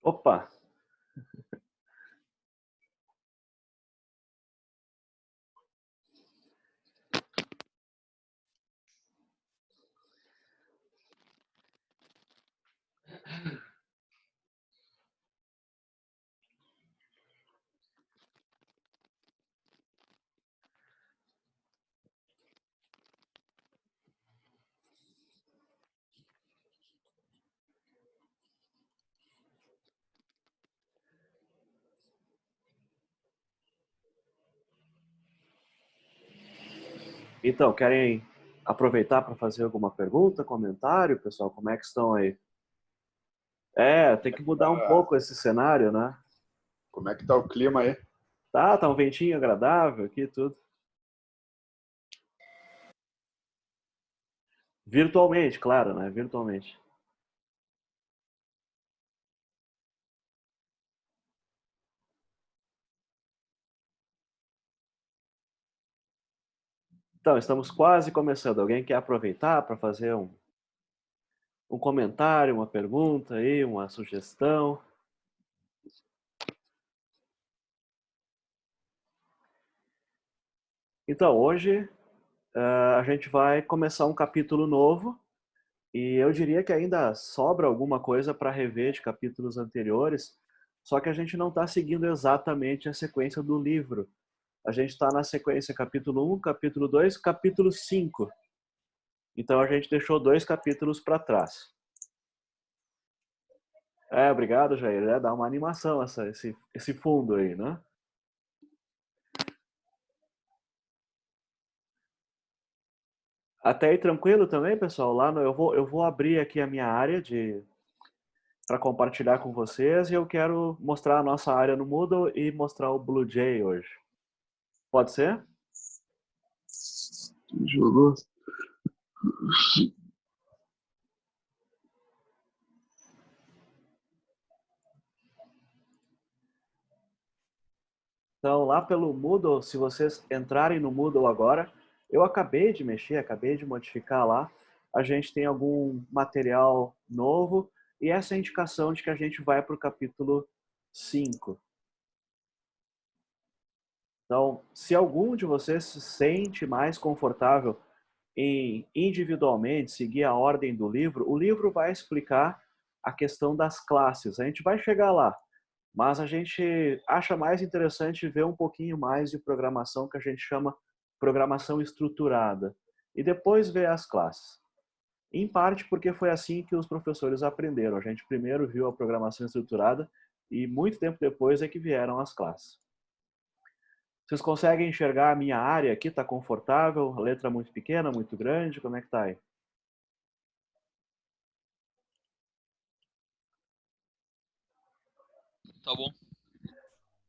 Opa! Então, querem aproveitar para fazer alguma pergunta, comentário, pessoal? Como é que estão aí? Tem que mudar um Ah, pouco esse cenário, né? como é que tá o clima aí? Tá um ventinho agradável aqui, tudo. Virtualmente, claro, né? Virtualmente. Então, estamos quase começando. Alguém quer aproveitar para fazer um comentário, uma pergunta aí, uma sugestão? Então, hoje a gente vai começar um capítulo novo e eu diria que ainda sobra alguma coisa para rever de capítulos anteriores, só que a gente não está seguindo exatamente a sequência do livro. A gente está na sequência capítulo 1, capítulo 2, capítulo 5. Então a gente deixou 2 capítulos para trás. Obrigado, Jair. Dá uma animação esse fundo aí, né? Até aí tranquilo também, pessoal? Eu vou abrir aqui a minha área para compartilhar com vocês e eu quero mostrar a nossa área no Moodle e mostrar o BlueJay hoje. Pode ser? Jogou? Então, lá pelo Moodle, se vocês entrarem no Moodle agora, eu acabei de mexer, acabei de modificar lá. A gente tem algum material novo e essa é a indicação de que a gente vai para o capítulo 5. Então, se algum de vocês se sente mais confortável em individualmente seguir a ordem do livro, o livro vai explicar a questão das classes. A gente vai chegar lá, mas a gente acha mais interessante ver um pouquinho mais de programação que a gente chama programação estruturada e depois ver as classes. Em parte porque foi assim que os professores aprenderam. A gente primeiro viu a programação estruturada e muito tempo depois é que vieram as classes. Vocês conseguem enxergar a minha área aqui? Está confortável? A letra muito pequena, muito grande? Como é que está aí? Tá bom.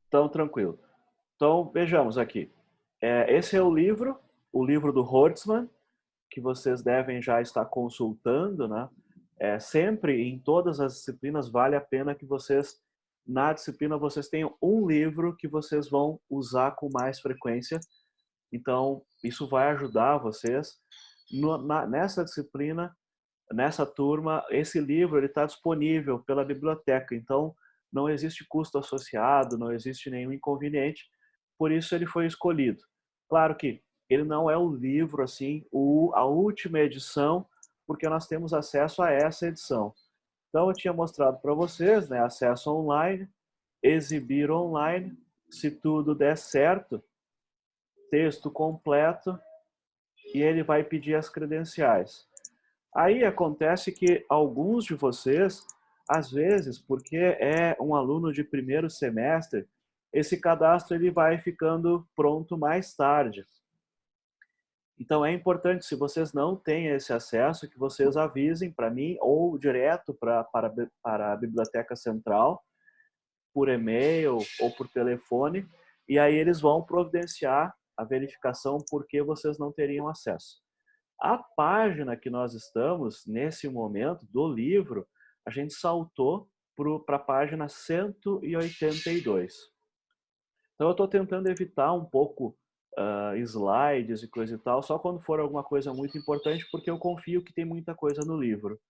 Então, tranquilo. Então, vejamos aqui. Esse é o livro do Horstman, que vocês devem já estar consultando, né? Sempre, em todas as disciplinas, vale a pena que vocês, na disciplina, vocês tenham um livro que vocês vão usar com mais frequência. Então, isso vai ajudar vocês. Nessa disciplina, nessa turma, esse livro está disponível pela biblioteca. Então, não existe custo associado, não existe nenhum inconveniente. Por isso, ele foi escolhido. Claro que ele não é o livro, assim, a última edição, porque nós temos acesso a essa edição. Então, eu tinha mostrado para vocês, né, acesso online, exibir online, se tudo der certo, texto completo, e ele vai pedir as credenciais. Aí acontece que alguns de vocês, às vezes, porque é um aluno de primeiro semestre, esse cadastro ele vai ficando pronto mais tarde. Então é importante, se vocês não têm esse acesso, que vocês avisem para mim ou direto para a Biblioteca Central, por e-mail ou por telefone, e aí eles vão providenciar a verificação porque vocês não teriam acesso. A página que nós estamos, nesse momento, do livro, a gente saltou para a página 182. Então, eu estou tentando evitar um pouco slides e coisa e tal, só quando for alguma coisa muito importante, porque eu confio que tem muita coisa no livro.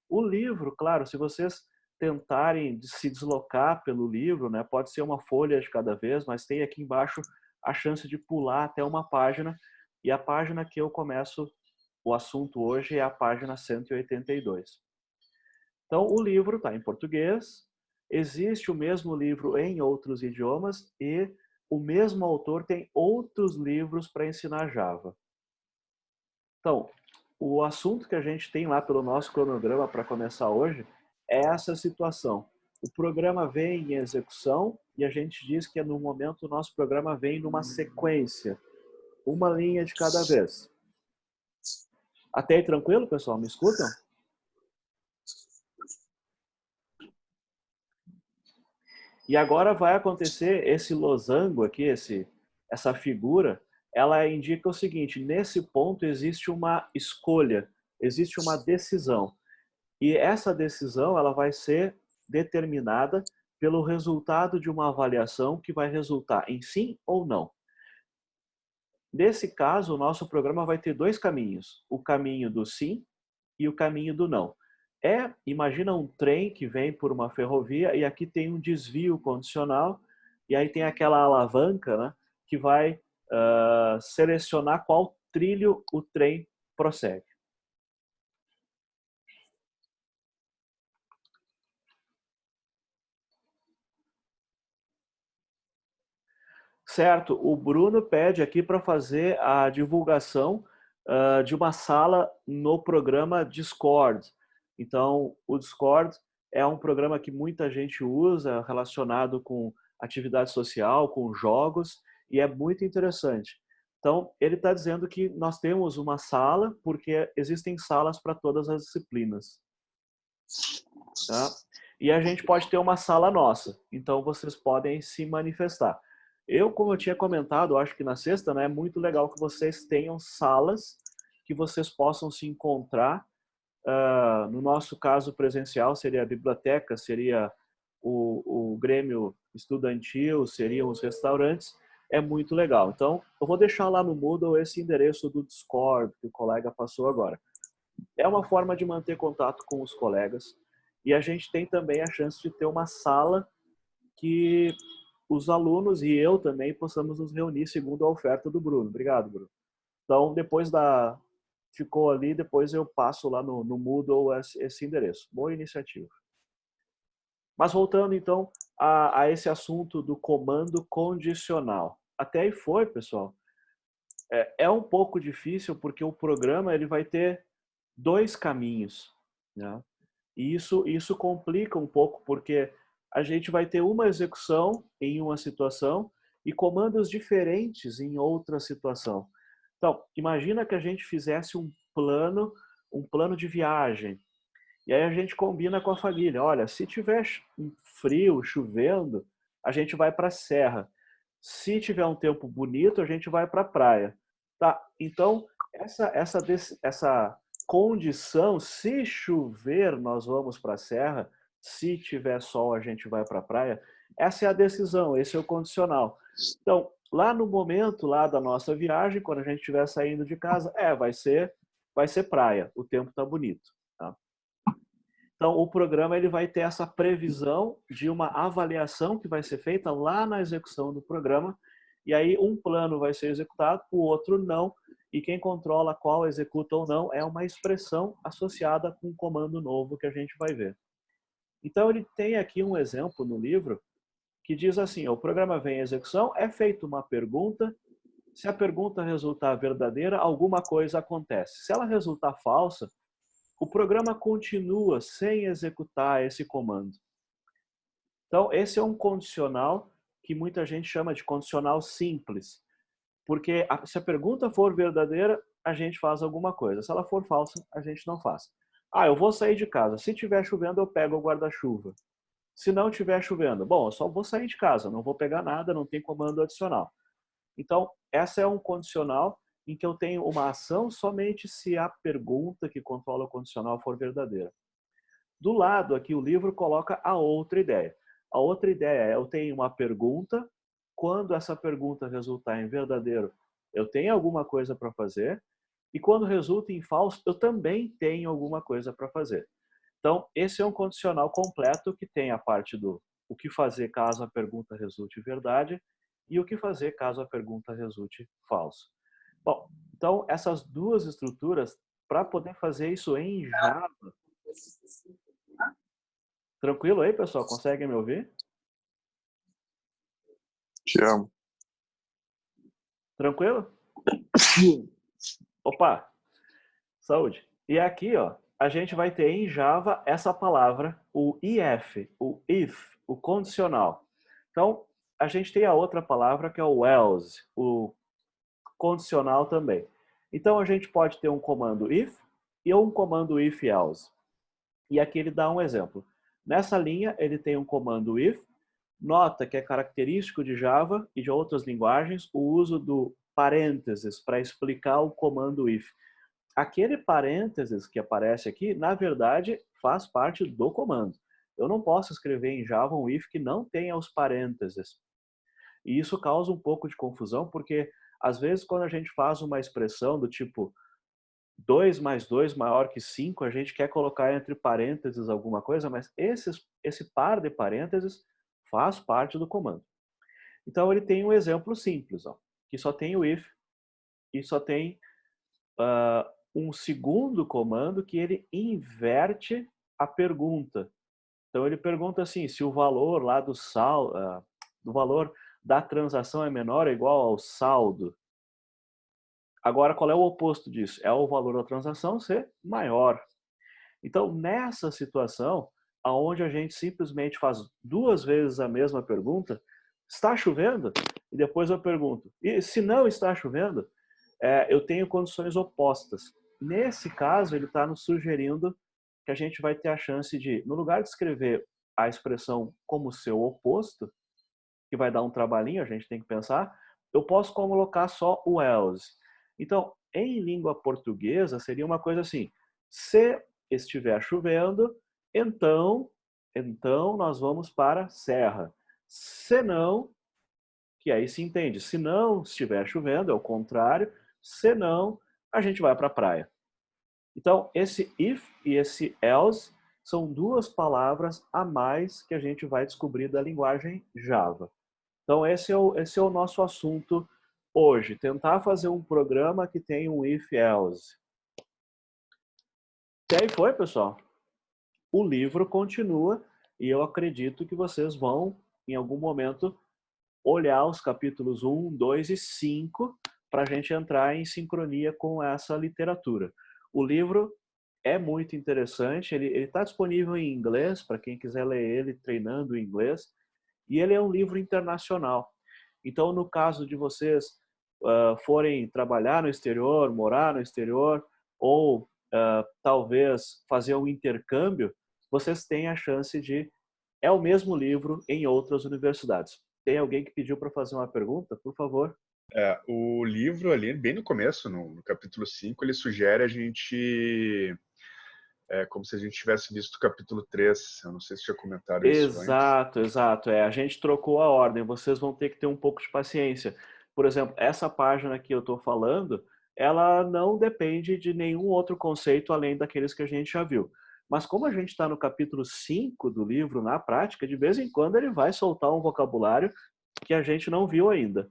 O livro, claro, se vocês tentarem se deslocar pelo livro, né? Pode ser uma folha de cada vez, mas tem aqui embaixo a chance de pular até uma página, e a página que eu começo o assunto hoje é a página 182. Então, o livro está em português, existe o mesmo livro em outros idiomas e o mesmo autor tem outros livros para ensinar Java. Então, o assunto que a gente tem lá pelo nosso cronograma para começar hoje é essa situação. O programa vem em execução e a gente diz que no momento o nosso programa vem numa sequência, uma linha de cada vez. Até aí tranquilo, pessoal? Me escutam? E agora vai acontecer esse losango aqui, essa figura, ela indica o seguinte: nesse ponto existe uma escolha, existe uma decisão. E essa decisão ela vai ser determinada pelo resultado de uma avaliação que vai resultar em sim ou não. Nesse caso, o nosso programa vai ter dois caminhos: o caminho do sim e o caminho do não. Imagina um trem que vem por uma ferrovia e aqui tem um desvio condicional e aí tem aquela alavanca, né, que vai selecionar qual trilho o trem prossegue. Certo, o Bruno pede aqui para fazer a divulgação de uma sala no programa Discord. Então, o Discord é um programa que muita gente usa relacionado com atividade social, com jogos, e é muito interessante. Então, ele está dizendo que nós temos uma sala, porque existem salas para todas as disciplinas. Tá? E a gente pode ter uma sala nossa, então vocês podem se manifestar. Como eu tinha comentado, acho que na sexta, né, é muito legal que vocês tenham salas que vocês possam se encontrar. No nosso caso presencial, seria a biblioteca, seria o Grêmio Estudantil, seriam os restaurantes. É muito legal. Então, eu vou deixar lá no Moodle esse endereço do Discord que o colega passou agora. É uma forma de manter contato com os colegas. E a gente tem também a chance de ter uma sala que os alunos e eu também possamos nos reunir segundo a oferta do Bruno. Obrigado, Bruno. Então, ficou ali, depois eu passo lá no Moodle esse endereço. Boa iniciativa. Mas voltando, então, a esse assunto do comando condicional. Até aí foi, pessoal. É um pouco difícil porque o programa ele vai ter dois caminhos, né? E isso complica um pouco, porque a gente vai ter uma execução em uma situação e comandos diferentes em outra situação. Então, imagina que a gente fizesse um plano de viagem. E aí a gente combina com a família, olha, se tiver frio, chovendo, a gente vai para a serra. Se tiver um tempo bonito, a gente vai para a praia. Tá? Então, essa condição, se chover, nós vamos para a serra, se tiver sol, a gente vai para a praia. Essa é a decisão, esse é o condicional. Então, lá no momento lá da nossa viagem, quando a gente estiver saindo de casa, vai ser praia, o tempo está bonito. Tá? Então, o programa ele vai ter essa previsão de uma avaliação que vai ser feita lá na execução do programa, e aí um plano vai ser executado, o outro não, e quem controla qual executa ou não é uma expressão associada com um comando novo que a gente vai ver. Então, ele tem aqui um exemplo no livro que diz assim, o programa vem em execução, é feita uma pergunta, se a pergunta resultar verdadeira, alguma coisa acontece. Se ela resultar falsa, o programa continua sem executar esse comando. Então, esse é um condicional que muita gente chama de condicional simples, porque se a pergunta for verdadeira, a gente faz alguma coisa. Se ela for falsa, a gente não faz. Eu vou sair de casa. Se estiver chovendo, eu pego o guarda-chuva. Se não estiver chovendo, bom, eu só vou sair de casa, não vou pegar nada, não tem comando adicional. Então, essa é um condicional em que eu tenho uma ação somente se a pergunta que controla o condicional for verdadeira. Do lado aqui, o livro coloca a outra ideia. A outra ideia é, eu tenho uma pergunta, quando essa pergunta resultar em verdadeiro, eu tenho alguma coisa para fazer, e quando resulta em falso, eu também tenho alguma coisa para fazer. Então, esse é um condicional completo que tem a parte do o que fazer caso a pergunta resulte verdade e o que fazer caso a pergunta resulte falso. Bom, então essas duas estruturas, para poder fazer isso em Java, tranquilo aí, pessoal? Conseguem me ouvir? Te amo. Tranquilo? Opa, saúde. E aqui, ó, a gente vai ter em Java essa palavra, o if, o condicional. Então, a gente tem a outra palavra que é o else, o condicional também. Então, a gente pode ter um comando if e um comando if else. E aqui ele dá um exemplo. Nessa linha, ele tem um comando if. Nota que é característico de Java e de outras linguagens o uso do parênteses para explicar o comando if. Aquele parênteses que aparece aqui, na verdade, faz parte do comando. Eu não posso escrever em Java um if que não tenha os parênteses. E isso causa um pouco de confusão, porque às vezes quando a gente faz uma expressão do tipo 2 mais 2 maior que 5, a gente quer colocar entre parênteses alguma coisa, mas esse par de parênteses faz parte do comando. Então ele tem um exemplo simples, ó, que só tem o if e só tem um segundo comando que ele inverte a pergunta. Então ele pergunta assim, se o valor lá do valor da transação é menor ou igual ao saldo. Agora, qual é o oposto disso? É o valor da transação ser maior. Então, nessa situação, aonde a gente simplesmente faz duas vezes a mesma pergunta, está chovendo? E depois eu pergunto, e se não está chovendo, eu tenho condições opostas. Nesse caso, ele está nos sugerindo que a gente vai ter a chance de, no lugar de escrever a expressão como seu oposto, que vai dar um trabalhinho, a gente tem que pensar, eu posso colocar só o else. Então, em língua portuguesa, seria uma coisa assim, se estiver chovendo, então nós vamos para a serra. Se não, que aí se entende, se não estiver chovendo, é o contrário, se não, a gente vai para a praia. Então, esse if e esse else são duas palavras a mais que a gente vai descobrir da linguagem Java. Então, esse é o nosso assunto hoje. Tentar fazer um programa que tenha um if-else. E aí foi, pessoal. O livro continua e eu acredito que vocês vão, em algum momento, olhar os capítulos 1, 2 e 5 para a gente entrar em sincronia com essa literatura. O livro é muito interessante, ele está disponível em inglês, para quem quiser ler ele treinando em inglês, e ele é um livro internacional. Então, no caso de vocês forem trabalhar no exterior, morar no exterior, ou talvez fazer um intercâmbio, vocês têm a chance de... É o mesmo livro em outras universidades. Tem alguém que pediu para fazer uma pergunta? Por favor. O livro ali, bem no começo, no capítulo 5, ele sugere a gente... como se a gente tivesse visto o capítulo 3. Eu não sei se já comentaram isso antes. Exato, exato. A gente trocou a ordem. Vocês vão ter que ter um pouco de paciência. Por exemplo, essa página que eu estou falando, ela não depende de nenhum outro conceito além daqueles que a gente já viu. Mas como a gente está no capítulo 5 do livro, na prática, de vez em quando ele vai soltar um vocabulário que a gente não viu ainda.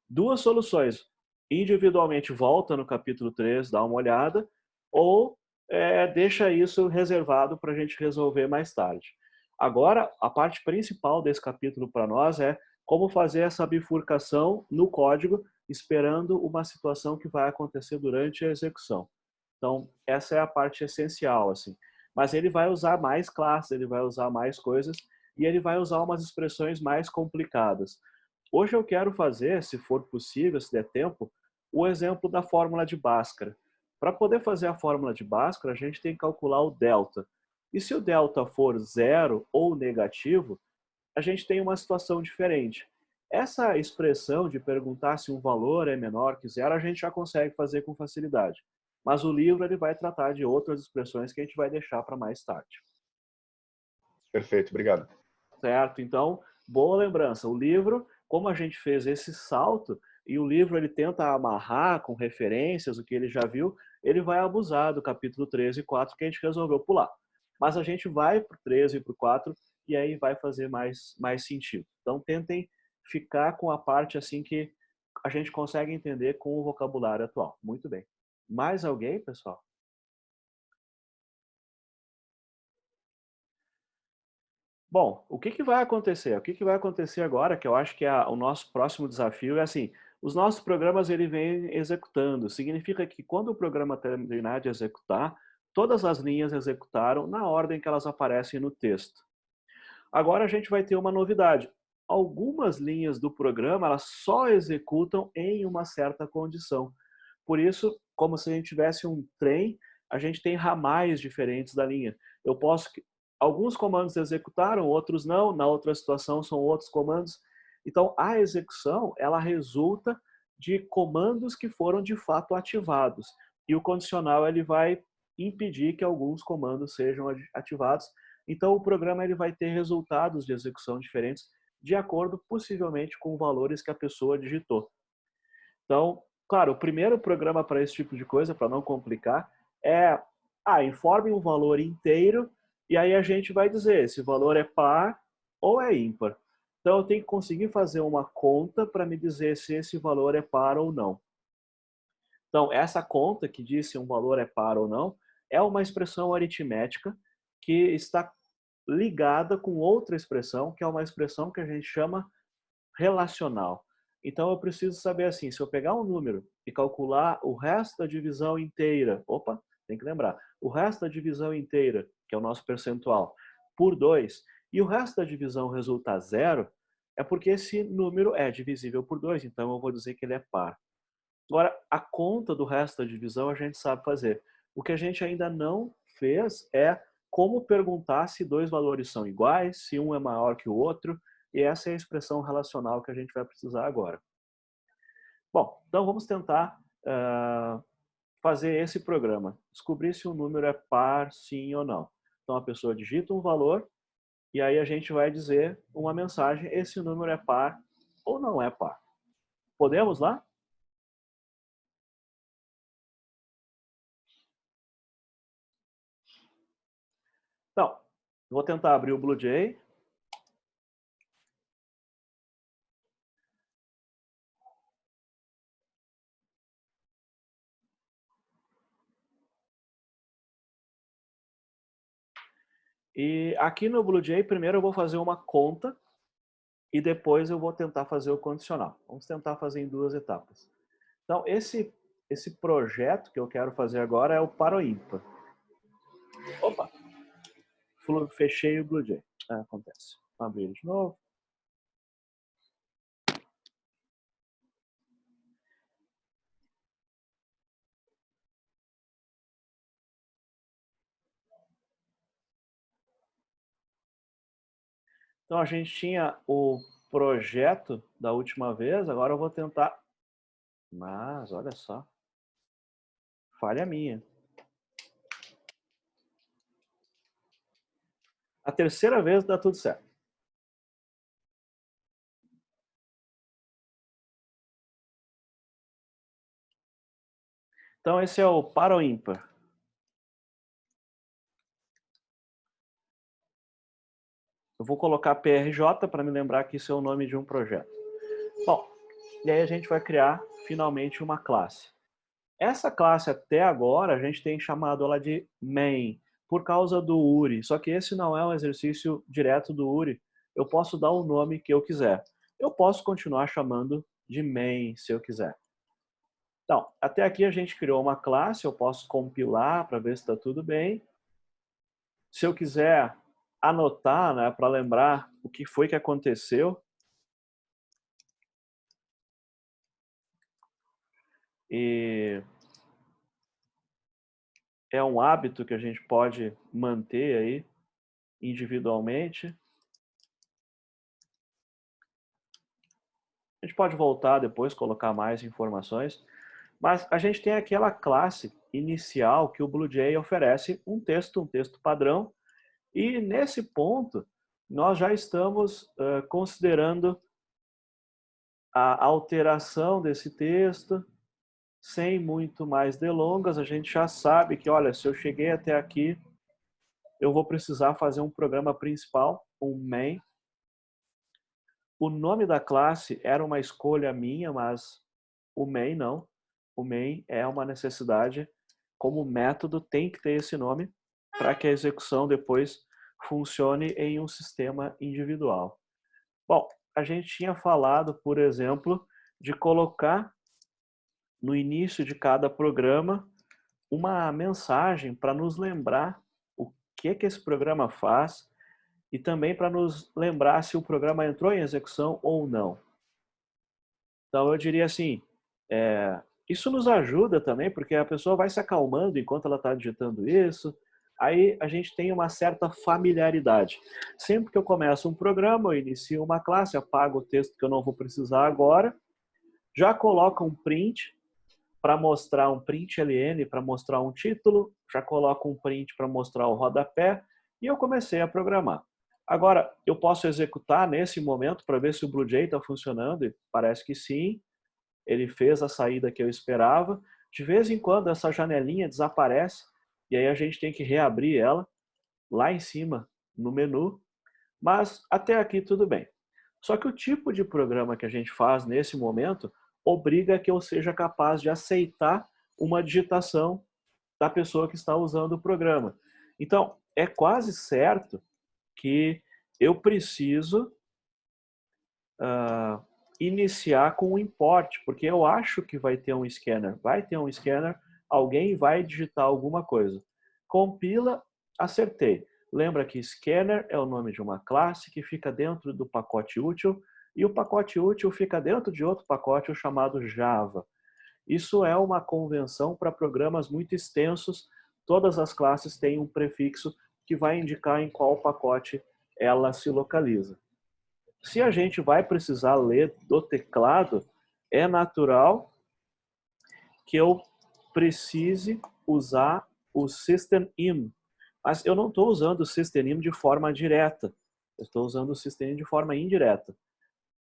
Duas soluções. Individualmente volta no capítulo 3, dá uma olhada, ou deixa isso reservado para a gente resolver mais tarde. Agora, a parte principal desse capítulo para nós é como fazer essa bifurcação no código, esperando uma situação que vai acontecer durante a execução. Então, essa é a parte essencial, assim. Mas ele vai usar mais classes, ele vai usar mais coisas, e ele vai usar umas expressões mais complicadas. Hoje eu quero fazer, se for possível, se der tempo, o exemplo da fórmula de Bhaskara. Para poder fazer a fórmula de Bhaskara, a gente tem que calcular o delta. E se o delta for zero ou negativo, a gente tem uma situação diferente. Essa expressão de perguntar se um valor é menor que zero, a gente já consegue fazer com facilidade. Mas o livro ele vai tratar de outras expressões que a gente vai deixar para mais tarde. Perfeito, obrigado. Certo? Então, boa lembrança. O livro, como a gente fez esse salto, e o livro ele tenta amarrar com referências o que ele já viu, ele vai abusar do capítulo 13 e 4 que a gente resolveu pular. mas a gente vai para o 3 e para o 4 e aí vai fazer mais sentido. Então tentem ficar com a parte assim que a gente consegue entender com o vocabulário atual. Muito bem. Mais alguém, pessoal? Bom, o que vai acontecer? O que vai acontecer agora, que eu acho que o nosso próximo desafio é assim, os nossos programas ele vem executando. Significa que quando o programa terminar de executar, todas as linhas executaram na ordem que elas aparecem no texto. Agora a gente vai ter uma novidade. Algumas linhas do programa elas só executam em uma certa condição. Por isso, como se a gente tivesse um trem, a gente tem ramais diferentes da linha. Eu posso alguns comandos executaram, outros não, na outra situação são outros comandos. Então, a execução, ela resulta de comandos que foram de fato ativados. E o condicional ele vai impedir que alguns comandos sejam ativados. Então, o programa ele vai ter resultados de execução diferentes de acordo, possivelmente, com valores que a pessoa digitou. Então, claro, o primeiro programa para esse tipo de coisa, para não complicar, é informe um valor inteiro e aí a gente vai dizer se o valor é par ou é ímpar. Então, eu tenho que conseguir fazer uma conta para me dizer se esse valor é par ou não. Então, essa conta que diz se um valor é par ou não é uma expressão aritmética que está ligada com outra expressão, que é uma expressão que a gente chama relacional. Então, eu preciso saber assim, se eu pegar um número e calcular o resto da divisão inteira, opa, tem que lembrar, o resto da divisão inteira, que é o nosso percentual, por 2, e o resto da divisão resultar zero, é porque esse número é divisível por 2, então eu vou dizer que ele é par. Agora, a conta do resto da divisão a gente sabe fazer. O que a gente ainda não fez é como perguntar se dois valores são iguais, se um é maior que o outro, e essa é a expressão relacional que a gente vai precisar agora. Bom, então vamos tentar fazer esse programa. Descobrir se um número é par, sim ou não. Então a pessoa digita um valor e aí a gente vai dizer uma mensagem, esse número é par ou não é par. Podemos lá? Então, vou tentar abrir o BlueJay. E aqui no BlueJay, primeiro eu vou fazer uma conta e depois eu vou tentar fazer o condicional. Vamos tentar fazer em duas etapas. Então, esse projeto que eu quero fazer agora é o par ou ímpar. Opa! Fechei o BlueJay. Acontece. Vou abrir ele de novo. Então, a gente tinha o projeto da última vez, agora eu vou tentar... Mas, olha só. Falha minha. A terceira vez dá tudo certo. Então, esse é o par ou ímpar. Eu vou colocar PRJ para me lembrar que isso é o nome de um projeto. Bom, e aí a gente vai criar finalmente uma classe. Essa classe até agora a gente tem chamado ela de main, por causa do URI. Só que esse não é um exercício direto do URI. Eu posso dar o nome que eu quiser. Eu posso continuar chamando de main se eu quiser. Então, até aqui a gente criou uma classe, eu posso compilar para ver se está tudo bem. Se eu quiser anotar, né, para lembrar o que foi que aconteceu, e é um hábito que a gente pode manter aí individualmente. A gente pode voltar depois, colocar mais informações, mas a gente tem aquela classe inicial que o BlueJay oferece um texto padrão, e nesse ponto nós já estamos considerando a alteração desse texto, sem muito mais delongas. A gente já sabe que, olha, se eu cheguei até aqui, eu vou precisar fazer um programa principal, um main. O nome da classe era uma escolha minha, mas o main não. O main é uma necessidade. Como método, tem que ter esse nome para que a execução depois funcione em um sistema individual. Bom, a gente tinha falado, por exemplo, de colocar no início de cada programa uma mensagem para nos lembrar o que esse programa faz e também para nos lembrar se o programa entrou em execução ou não. Então eu diria assim, isso nos ajuda também, porque a pessoa vai se acalmando enquanto ela está digitando isso, aí a gente tem uma certa familiaridade. Sempre que eu começo um programa, eu inicio uma classe, apago o texto que eu não vou precisar agora, já coloco um print para mostrar um print ln, para mostrar um título, já coloco um print para mostrar o rodapé, e eu comecei a programar. Agora, eu posso executar nesse momento para ver se o BlueJay está funcionando, e parece que sim, ele fez a saída que eu esperava. De vez em quando essa janelinha desaparece, e aí a gente tem que reabrir ela, lá em cima, no menu, mas até aqui tudo bem. Só que o tipo de programa que a gente faz nesse momento obriga que eu seja capaz de aceitar uma digitação da pessoa que está usando o programa. Então, é quase certo que eu preciso iniciar com um import, porque eu acho que vai ter um scanner. Vai ter um scanner, alguém vai digitar alguma coisa. Compila, acertei. Lembra que scanner é o nome de uma classe que fica dentro do pacote útil, e o pacote útil fica dentro de outro pacote chamado Java. Isso é uma convenção para programas muito extensos. Todas as classes têm um prefixo que vai indicar em qual pacote ela se localiza. Se a gente vai precisar ler do teclado, é natural que eu precise usar o system_in. Mas eu não estou usando o system_in de forma direta. Eu estou usando o system_in de forma indireta.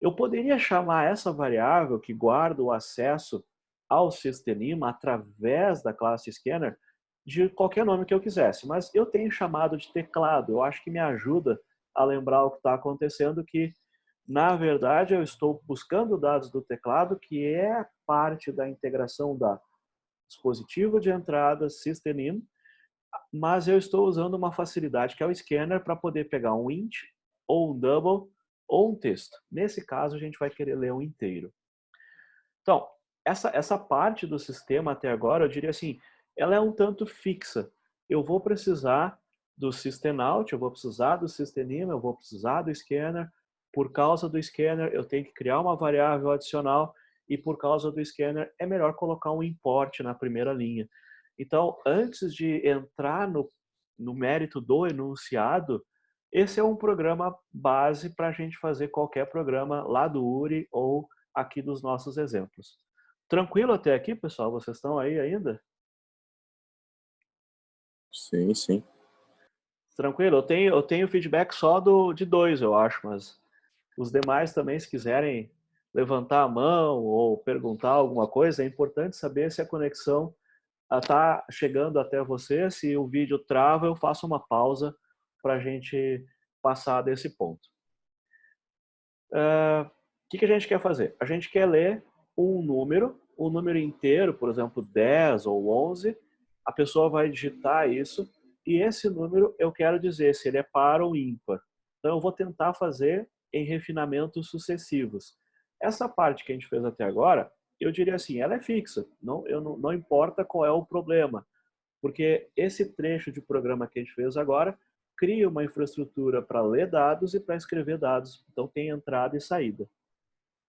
Eu poderia chamar essa variável que guarda o acesso ao system_in através da classe scanner de qualquer nome que eu quisesse, mas eu tenho chamado de teclado. Eu acho que me ajuda a lembrar o que está acontecendo, que na verdade eu estou buscando dados do teclado, que é parte da integração da dispositivo de entrada system_in, mas eu estou usando uma facilidade que é o scanner para poder pegar um int ou um double ou um texto. Nesse caso a gente vai querer ler um inteiro. Então, essa parte do sistema até agora, eu diria assim, ela é um tanto fixa. Eu vou precisar do systemout, eu vou precisar do system_in, eu vou precisar do scanner. Por causa do scanner, eu tenho que criar uma variável adicional, e por causa do scanner, é melhor colocar um import na primeira linha. Então, antes de entrar no mérito do enunciado, esse é um programa base para a gente fazer qualquer programa lá do URI ou aqui dos nossos exemplos. Tranquilo até aqui, pessoal? Vocês estão aí ainda? Sim, sim. Tranquilo? Eu tenho feedback só de 2, eu acho, mas os demais também, se quiserem levantar a mão ou perguntar alguma coisa, é importante saber se a conexão está chegando até você. Se o vídeo trava, eu faço uma pausa para a gente passar desse ponto. O que a gente quer fazer? A gente quer ler um número inteiro, por exemplo, 10 ou 11, a pessoa vai digitar isso, e esse número eu quero dizer se ele é par ou ímpar. Então eu vou tentar fazer em refinamentos sucessivos. Essa parte que a gente fez até agora, eu diria assim, ela é fixa, não importa qual é o problema, porque esse trecho de programa que a gente fez agora cria uma infraestrutura para ler dados e para escrever dados, então tem entrada e saída.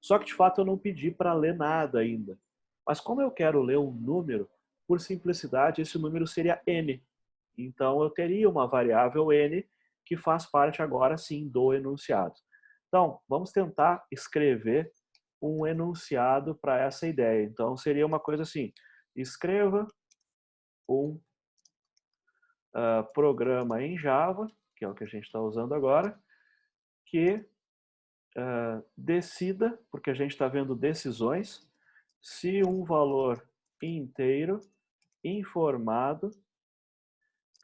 Só que, de fato, eu não pedi para ler nada ainda. Mas como eu quero ler um número, por simplicidade, esse número seria n. Então, eu teria uma variável n que faz parte agora, sim, do enunciado. Então, vamos tentar escrever um enunciado para essa ideia. Então, seria uma coisa assim, escreva um programa em Java, que é o que a gente está usando agora, que decida, porque a gente está vendo decisões, se um valor inteiro informado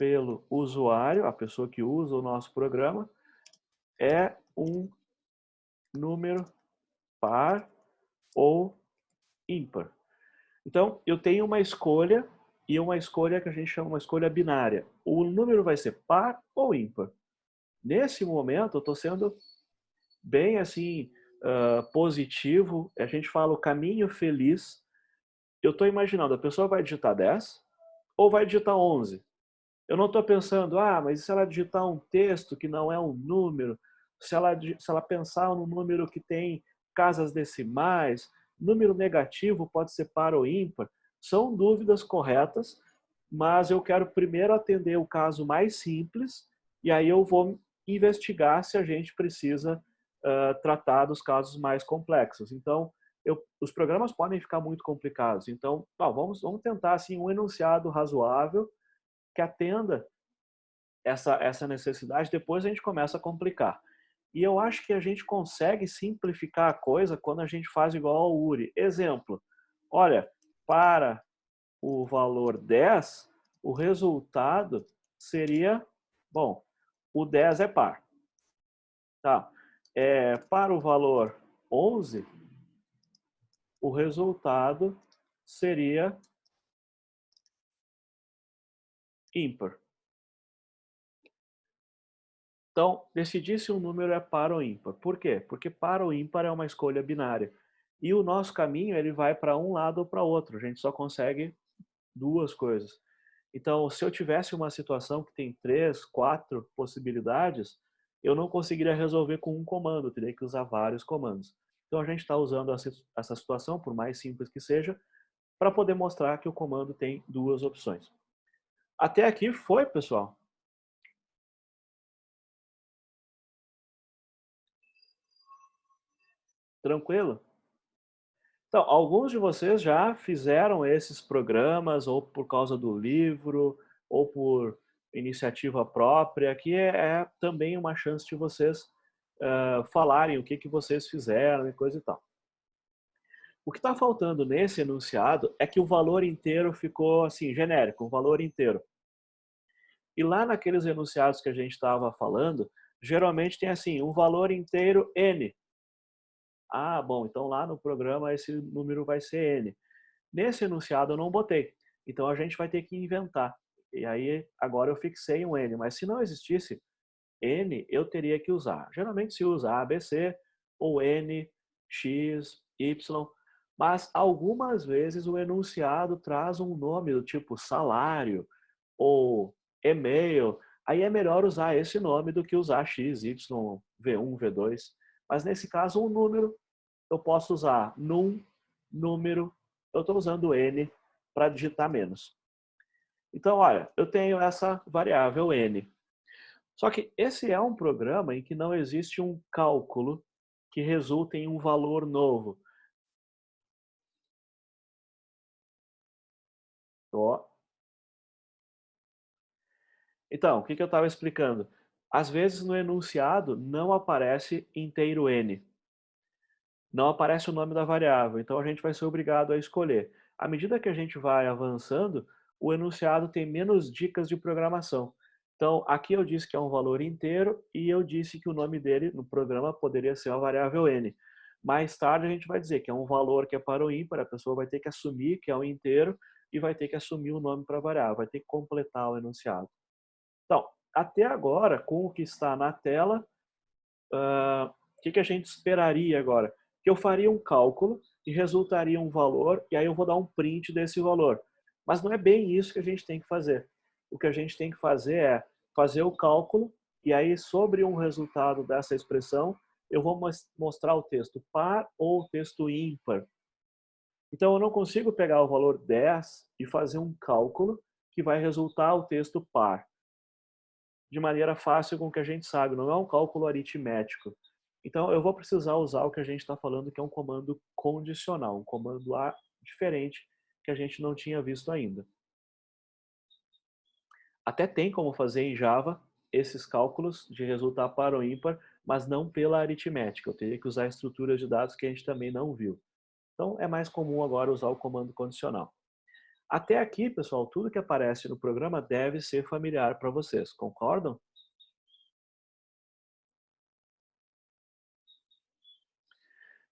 pelo usuário, a pessoa que usa o nosso programa, é um número par ou ímpar. Então, eu tenho uma escolha e uma escolha que a gente chama uma escolha binária. O número vai ser par ou ímpar. Nesse momento, eu estou sendo bem assim, positivo. A gente fala o caminho feliz. Eu estou imaginando, a pessoa vai digitar 10 ou vai digitar 11. Eu não estou pensando, mas e se ela digitar um texto que não é um número? Se ela pensar num número que tem casas decimais, número negativo pode ser par ou ímpar? São dúvidas corretas, mas eu quero primeiro atender o caso mais simples e aí eu vou investigar se a gente precisa tratar dos casos mais complexos. Então, os programas podem ficar muito complicados. Então, vamos tentar assim, um enunciado razoável que atenda essa necessidade, depois a gente começa a complicar. E eu acho que a gente consegue simplificar a coisa quando a gente faz igual ao URI. Exemplo, olha, para o valor 10, o resultado seria, bom, o 10 é par. Tá? Para o valor 11, o resultado seria ímpar. Então, decidir se um número é par ou ímpar. Por quê? Porque par ou ímpar é uma escolha binária. E o nosso caminho ele vai para um lado ou para outro. A gente só consegue duas coisas. Então, se eu tivesse uma situação que tem 3, 4 possibilidades, eu não conseguiria resolver com um comando, eu teria que usar vários comandos. Então, a gente está usando essa situação, por mais simples que seja, para poder mostrar que o comando tem duas opções. Até aqui foi, pessoal? Tranquilo? Então, alguns de vocês já fizeram esses programas, ou por causa do livro, ou por iniciativa própria, que é também uma chance de vocês falarem o que vocês fizeram e coisa e tal. O que está faltando nesse enunciado é que o valor inteiro ficou assim, genérico, um valor inteiro. E lá naqueles enunciados que a gente estava falando, geralmente tem assim, um valor inteiro N. Bom, então lá no programa esse número vai ser N. Nesse enunciado eu não botei. Então a gente vai ter que inventar. E aí agora eu fixei um N, mas se não existisse N, eu teria que usar. Geralmente se usa ABC ou N, X, Y, mas algumas vezes o enunciado traz um nome do tipo salário ou e-mail. Aí é melhor usar esse nome do que usar X, Y, V1, V2. Mas nesse caso um número eu posso usar num, número, eu estou usando N para digitar menos. Então, olha, eu tenho essa variável N. Só que esse é um programa em que não existe um cálculo que resulte em um valor novo. Ó. Então, o que eu estava explicando? Às vezes no enunciado não aparece inteiro N. Não aparece o nome da variável, então a gente vai ser obrigado a escolher. À medida que a gente vai avançando, o enunciado tem menos dicas de programação. Então, aqui eu disse que é um valor inteiro e eu disse que o nome dele no programa poderia ser a variável n. Mais tarde a gente vai dizer que é um valor que é para o ímpar, a pessoa vai ter que assumir que é um inteiro e vai ter que assumir o nome para a variável, vai ter que completar o enunciado. Então, até agora, com o que está na tela, o que a gente esperaria agora? Que eu faria um cálculo e resultaria um valor, e aí eu vou dar um print desse valor. Mas não é bem isso que a gente tem que fazer. O que a gente tem que fazer é fazer o cálculo, e aí sobre um resultado dessa expressão, eu vou mostrar o texto par ou o texto ímpar. Então eu não consigo pegar o valor 10 e fazer um cálculo que vai resultar o texto par de maneira fácil com o que a gente sabe, não é um cálculo aritmético. Então, eu vou precisar usar o que a gente está falando, que é um comando condicional, um comando A diferente que a gente não tinha visto ainda. Até tem como fazer em Java esses cálculos de resultar par ou ímpar, mas não pela aritmética. Eu teria que usar estruturas de dados que a gente também não viu. Então, é mais comum agora usar o comando condicional. Até aqui, pessoal, tudo que aparece no programa deve ser familiar para vocês, concordam?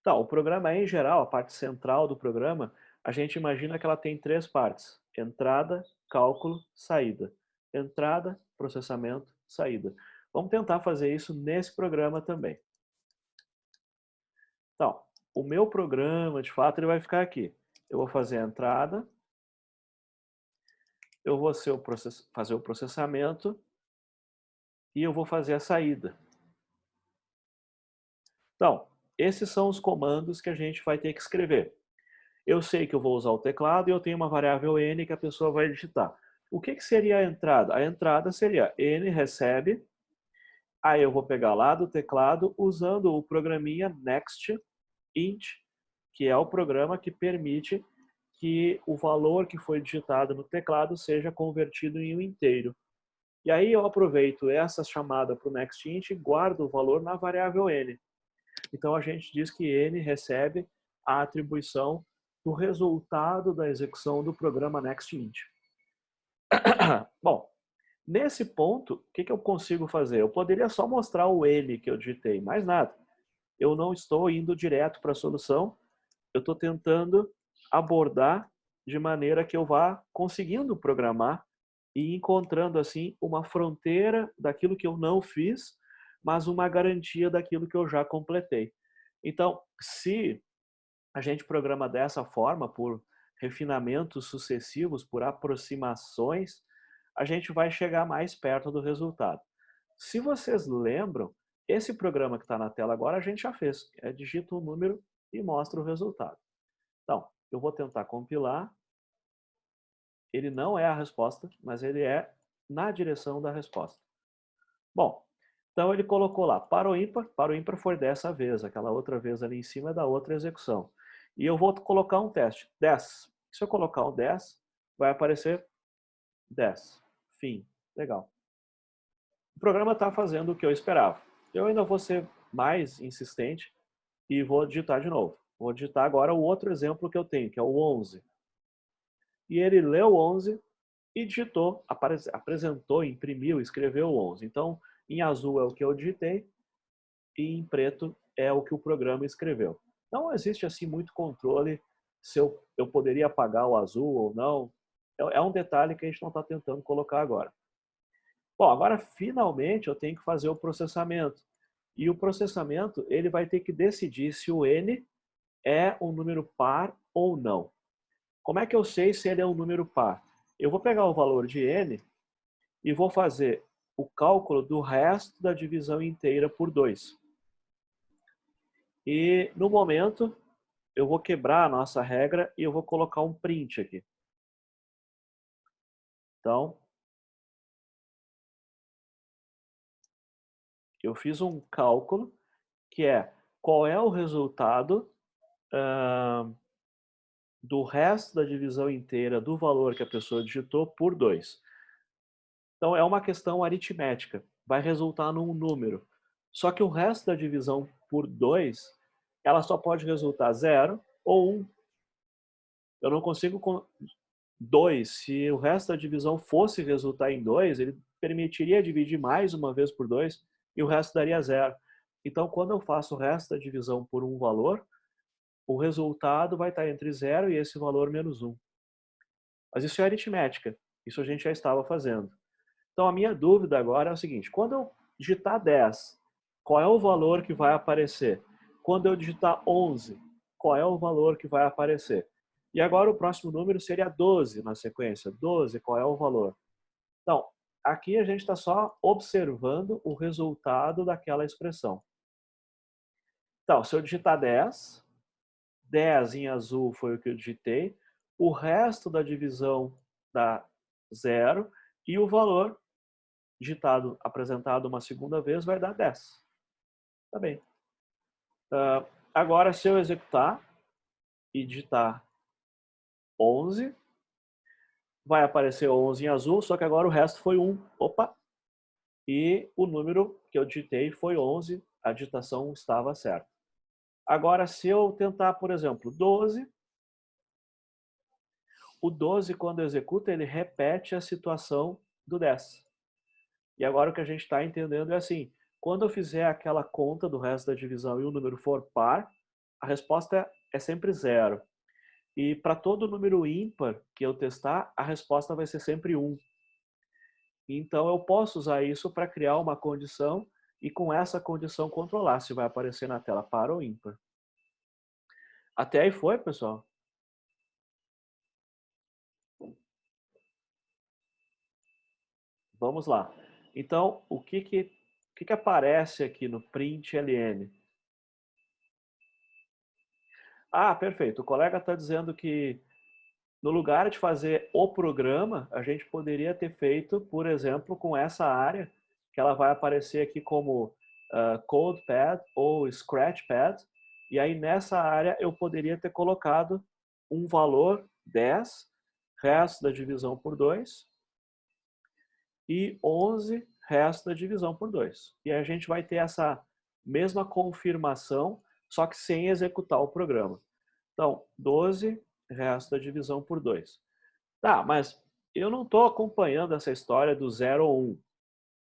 Então, o programa em geral, a parte central do programa, a gente imagina que ela tem 3 partes: entrada, cálculo, saída. Entrada, processamento, saída. Vamos tentar fazer isso nesse programa também. Então, o meu programa, de fato, ele vai ficar aqui. Eu vou fazer a entrada, eu vou fazer o processamento e eu vou fazer a saída. Então, esses são os comandos que a gente vai ter que escrever. Eu sei que eu vou usar o teclado e eu tenho uma variável n que a pessoa vai digitar. O que seria a entrada? A entrada seria n recebe, aí eu vou pegar lá do teclado usando o programinha next int, que é o programa que permite que o valor que foi digitado no teclado seja convertido em um inteiro. E aí eu aproveito essa chamada para o nextInt e guardo o valor na variável n. Então a gente diz que n recebe a atribuição do resultado da execução do programa nextInt. Bom, nesse ponto, o que eu consigo fazer? Eu poderia só mostrar o n que eu digitei, mais nada. Eu não estou indo direto para a solução, eu estou tentando abordar de maneira que eu vá conseguindo programar e encontrando assim uma fronteira daquilo que eu não fiz, mas uma garantia daquilo que eu já completei. Então, se a gente programa dessa forma, por refinamentos sucessivos, por aproximações, a gente vai chegar mais perto do resultado. Se vocês lembram, esse programa que está na tela agora a gente já fez. Digita o número e mostra o resultado. Então, eu vou tentar compilar. Ele não é a resposta, mas ele é na direção da resposta. Bom, então ele colocou lá para o ímpar foi dessa vez, aquela outra vez ali em cima é da outra execução. E eu vou colocar um teste, 10. Se eu colocar um 10, vai aparecer 10. Fim. Legal. O programa está fazendo o que eu esperava. Eu ainda vou ser mais insistente e vou digitar de novo. Vou digitar agora o outro exemplo que eu tenho, que é o 11. E ele leu 11 e digitou, apresentou, imprimiu, escreveu 11. Então, em azul é o que eu digitei e em preto é o que o programa escreveu. Não existe assim muito controle se eu poderia apagar o azul ou não. É um detalhe que a gente não está tentando colocar agora. Bom, agora finalmente eu tenho que fazer o processamento. E o processamento ele vai ter que decidir se o n é um número par ou não. Como é que eu sei se ele é um número par? Eu vou pegar o valor de n e vou fazer o cálculo do resto da divisão inteira por 2. E no momento, eu vou quebrar a nossa regra e eu vou colocar um print aqui. Então, eu fiz um cálculo que é qual é o resultado do resto da divisão inteira do valor que a pessoa digitou por 2. Então, é uma questão aritmética. Vai resultar num número. Só que o resto da divisão por 2, ela só pode resultar 0 ou 1. Eu não consigo 2. Se o resto da divisão fosse resultar em 2, ele permitiria dividir mais uma vez por 2 e o resto daria 0. Então, quando eu faço o resto da divisão por um valor, o resultado vai estar entre 0 e esse valor menos 1. Mas isso é aritmética. Isso a gente já estava fazendo. Então, a minha dúvida agora é o seguinte: quando eu digitar 10, qual é o valor que vai aparecer? Quando eu digitar 11, qual é o valor que vai aparecer? E agora o próximo número seria 12 na sequência. 12, qual é o valor? Então, aqui a gente está só observando o resultado daquela expressão. Então, se eu digitar 10, 10 em azul foi o que eu digitei, o resto da divisão dá 0 e o valor digitado, apresentado uma segunda vez, vai dar 10. Tá bem. Agora, se eu executar e digitar 11, vai aparecer 11 em azul, só que agora o resto foi 1. Opa! E o número que eu digitei foi 11, a digitação estava certa. Agora, se eu tentar, por exemplo, 12, o 12, quando executa, ele repete a situação do 10. E agora o que a gente está entendendo é assim, quando eu fizer aquela conta do resto da divisão e o número for par, a resposta é sempre 0. E para todo número ímpar que eu testar, a resposta vai ser sempre 1. Então eu posso usar isso para criar uma condição e com essa condição controlar se vai aparecer na tela par ou ímpar. Até aí foi, pessoal? Vamos lá. Então, o que aparece aqui no println? Ah, perfeito. O colega está dizendo que no lugar de fazer o programa, a gente poderia ter feito, por exemplo, com essa área, que ela vai aparecer aqui como CodePad ou ScratchPad, e aí nessa área eu poderia ter colocado um valor 10, resto da divisão por 2, e 11, resto da divisão por 2. E aí a gente vai ter essa mesma confirmação, só que sem executar o programa. Então, 12, resto da divisão por 2. Tá, mas eu não estou acompanhando essa história do 0 ou 1.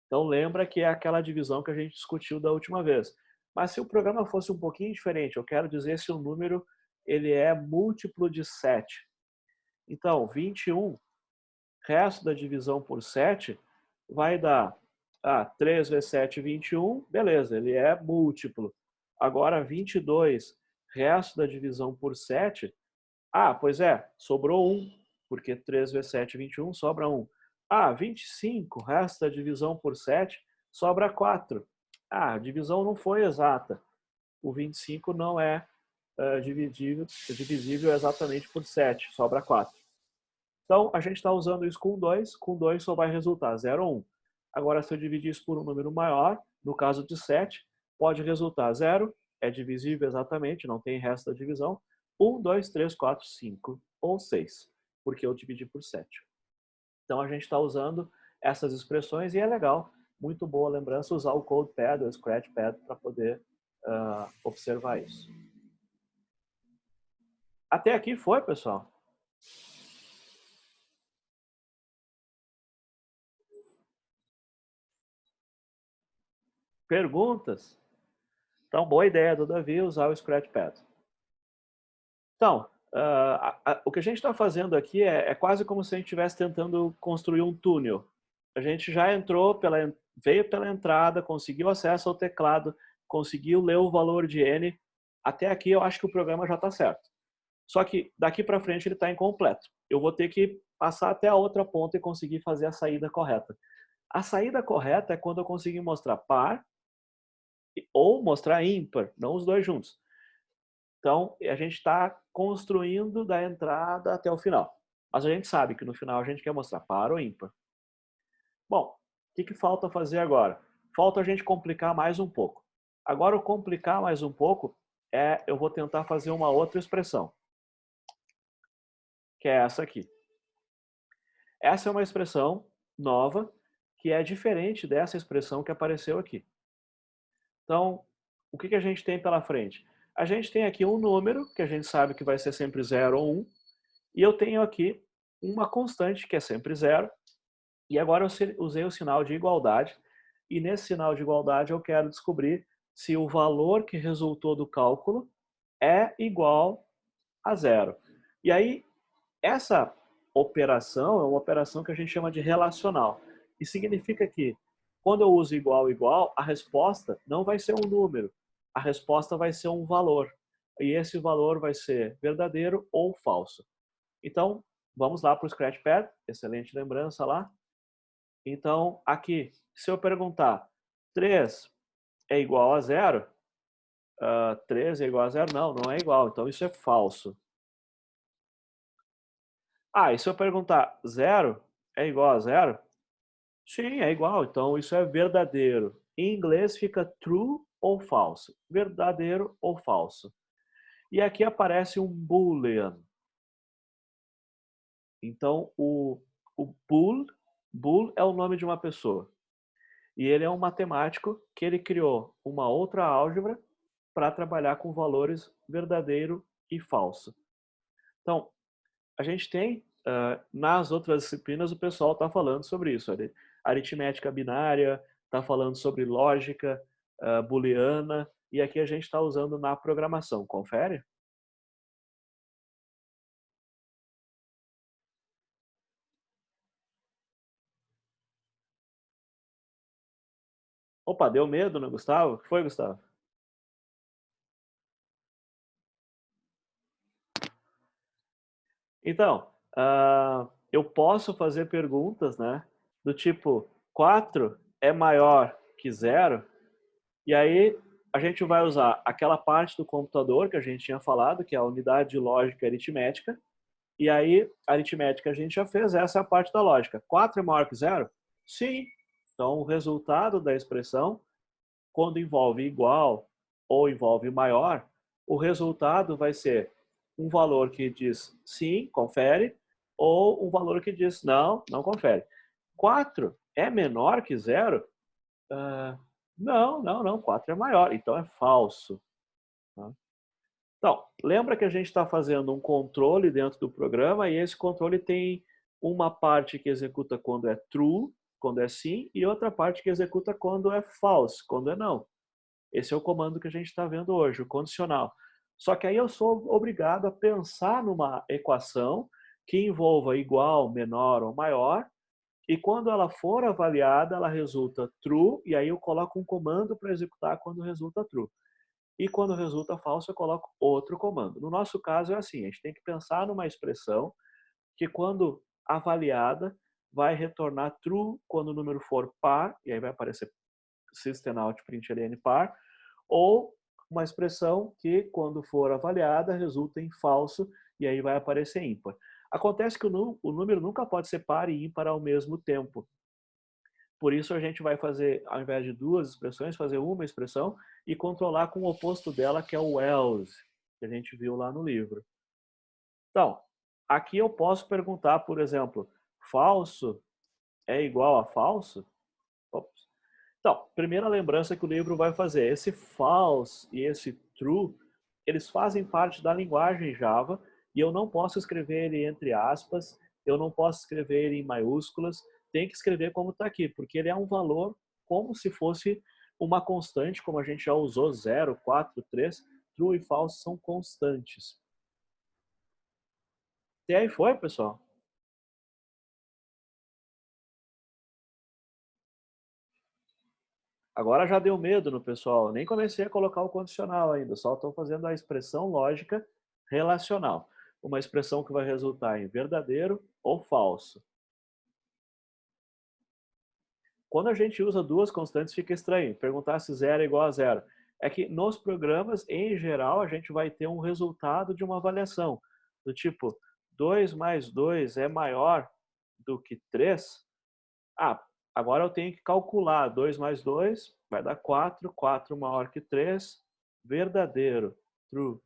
Então lembra que é aquela divisão que a gente discutiu da última vez. Mas se o programa fosse um pouquinho diferente, eu quero dizer se o número ele é múltiplo de 7. Então, 21, resto da divisão por 7, vai dar 3 vezes 7, 21, beleza, ele é múltiplo. Agora, 22, resto da divisão por 7, pois é, sobrou 1, porque 3 vezes 7, 21, sobra 1. 25, resto da divisão por 7, sobra 4. A divisão não foi exata. O 25 não é divisível exatamente por 7, sobra 4. Então, a gente está usando isso com 2 só vai resultar 0 ou 1. Agora, se eu dividir isso por um número maior, no caso de 7, pode resultar 0, é divisível exatamente, não tem resto da divisão, 1, 2, 3, 4, 5 ou 6, porque eu dividi por 7. Então, a gente está usando essas expressões e é legal, muito boa lembrança, usar o CodePad ou o ScratchPad para poder observar isso. Até aqui foi, pessoal? Perguntas? Então, boa ideia do Davi usar o Scratchpad. Então, o que a gente está fazendo aqui é quase como se a gente estivesse tentando construir um túnel. A gente já entrou, veio pela entrada, conseguiu acesso ao teclado, conseguiu ler o valor de N. Até aqui eu acho que o programa já está certo. Só que daqui para frente ele está incompleto. Eu vou ter que passar até a outra ponta e conseguir fazer a saída correta. A saída correta é quando eu conseguir mostrar par ou mostrar ímpar, não os dois juntos. Então, a gente está construindo da entrada até o final. Mas a gente sabe que no final a gente quer mostrar par ou ímpar. Bom, o que falta fazer agora? Falta a gente complicar mais um pouco. Agora, o complicar mais um pouco eu vou tentar fazer uma outra expressão, que é essa aqui. Essa é uma expressão nova, que é diferente dessa expressão que apareceu aqui. Então, o que a gente tem pela frente? A gente tem aqui um número, que a gente sabe que vai ser sempre 0 ou 1, e eu tenho aqui uma constante, que é sempre 0, e agora eu usei o sinal de igualdade, e nesse sinal de igualdade eu quero descobrir se o valor que resultou do cálculo é igual a 0. E aí, essa operação é uma operação que a gente chama de relacional, e significa que quando eu uso igual, igual, a resposta não vai ser um número, a resposta vai ser um valor. E esse valor vai ser verdadeiro ou falso. Então, vamos lá para o Scratchpad, excelente lembrança lá. Então, aqui, se eu perguntar 3 é igual a 0, 3 é igual a 0, não é igual, então isso é falso. E se eu perguntar 0 é igual a 0? Sim, é igual, então isso é verdadeiro. Em inglês fica true ou falso, verdadeiro ou falso. E aqui aparece um boolean. Então, o bool é o nome de uma pessoa. E ele é um matemático que ele criou uma outra álgebra para trabalhar com valores verdadeiro e falso. Então, a gente tem nas outras disciplinas o pessoal está falando sobre isso. Aritmética binária, está falando sobre lógica booleana, e aqui a gente está usando na programação. Confere? Opa, deu medo, né, Gustavo? O que foi, Gustavo? Então, eu posso fazer perguntas, né? Do tipo, 4 é maior que zero? E aí a gente vai usar aquela parte do computador que a gente tinha falado, que é a unidade de lógica aritmética. E aí, a aritmética a gente já fez, essa é a parte da lógica. 4 é maior que zero? Sim. Então, o resultado da expressão, quando envolve igual ou envolve maior, o resultado vai ser um valor que diz sim, confere, ou um valor que diz não, não confere. 4 é menor que zero? Não, não, não. 4 é maior, então é falso. Tá? Então, lembra que a gente está fazendo um controle dentro do programa e esse controle tem uma parte que executa quando é true, quando é sim, e outra parte que executa quando é false, quando é não. Esse é o comando que a gente está vendo hoje, o condicional. Só que aí eu sou obrigado a pensar numa equação que envolva igual, menor ou maior, e quando ela for avaliada, ela resulta true, e aí eu coloco um comando para executar quando resulta true. E quando resulta falso, eu coloco outro comando. No nosso caso é assim, a gente tem que pensar numa expressão que quando avaliada vai retornar true quando o número for par, e aí vai aparecer systemout.println par, ou uma expressão que quando for avaliada resulta em falso, e aí vai aparecer ímpar. Acontece que o número nunca pode ser par e ímpar ao mesmo tempo. Por isso a gente vai fazer, ao invés de duas expressões, fazer uma expressão e controlar com o oposto dela, que é o else, que a gente viu lá no livro. Então, aqui eu posso perguntar, por exemplo, falso é igual a falso? Ops. Então, primeira lembrança que o livro vai fazer, esse false e esse true, eles fazem parte da linguagem Java e eu não posso escrever ele entre aspas, eu não posso escrever ele em maiúsculas, tem que escrever como está aqui, porque ele é um valor como se fosse uma constante, como a gente já usou, 0, 4, 3, true e false são constantes. E aí foi, pessoal? Agora já deu medo no pessoal, nem comecei a colocar o condicional ainda, só estou fazendo a expressão lógica relacional. Uma expressão que vai resultar em verdadeiro ou falso. Quando a gente usa duas constantes fica estranho, perguntar se zero é igual a zero. É que nos programas, em geral, a gente vai ter um resultado de uma avaliação, do tipo, 2 mais 2 é maior do que 3? Ah, agora eu tenho que calcular. 2 mais 2 vai dar 4. 4 maior que 3. Verdadeiro. True.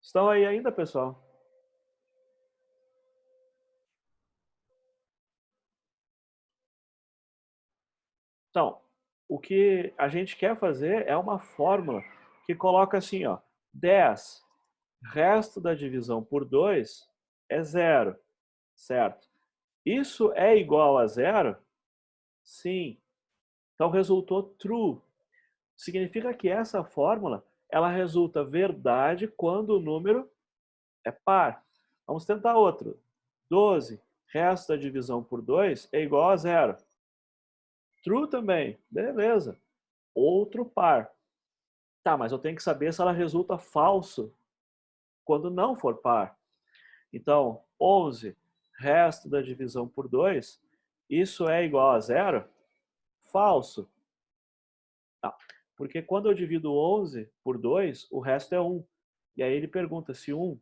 Estão aí ainda, pessoal? Então, o que a gente quer fazer é uma fórmula que coloca assim, ó, 10 resto da divisão por 2 é zero, certo? Isso é igual a zero? Sim. Então resultou true. Significa que essa fórmula ela resulta verdade quando o número é par. Vamos tentar outro. 12 resto da divisão por 2 é igual a zero. True também. Beleza. Outro par. Tá, mas eu tenho que saber se ela resulta falso quando não for par. Então, 11 resto da divisão por 2, isso é igual a zero? Falso. Não, porque quando eu divido 11 por 2, o resto é 1. E aí ele pergunta se 1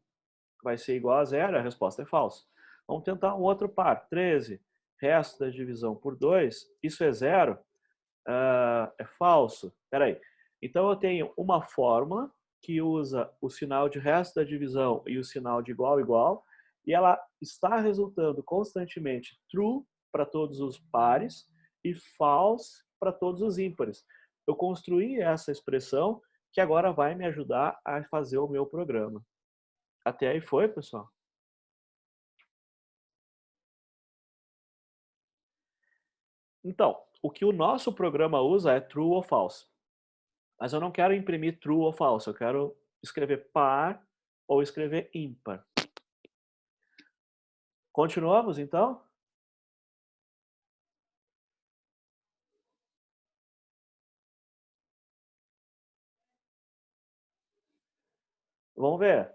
vai ser igual a zero, a resposta é falsa. Vamos tentar um outro par. 13 resto da divisão por 2, isso é zero? É falso. Espera aí. Então eu tenho uma fórmula que usa o sinal de resto da divisão e o sinal de igual igual, e ela está resultando constantemente true para todos os pares e false para todos os ímpares. Eu construí essa expressão que agora vai me ajudar a fazer o meu programa. Até aí foi, pessoal? Então, o que o nosso programa usa é true ou false. Mas eu não quero imprimir true ou false, eu quero escrever par ou escrever ímpar. Continuamos, então? Vamos ver.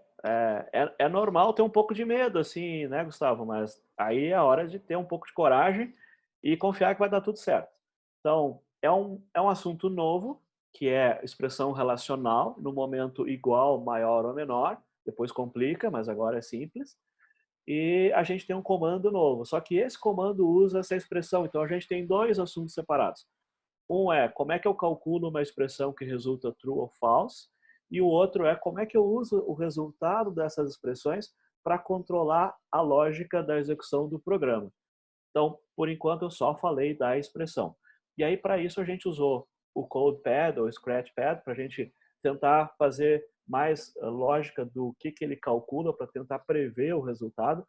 É normal ter um pouco de medo, assim, né, Gustavo? Mas aí é hora de ter um pouco de coragem e confiar que vai dar tudo certo. Então, é um assunto novo, que é expressão relacional, no momento igual, maior ou menor. Depois complica, mas agora é simples. E a gente tem um comando novo. Só que esse comando usa essa expressão. Então, a gente tem dois assuntos separados. Um é como é que eu calculo uma expressão que resulta true ou false, e o outro é como é que eu uso o resultado dessas expressões para controlar a lógica da execução do programa. Então, por enquanto, eu só falei da expressão. E aí, para isso, a gente usou o CodePad ou Scratchpad para a gente tentar fazer mais lógica do que ele calcula para tentar prever o resultado.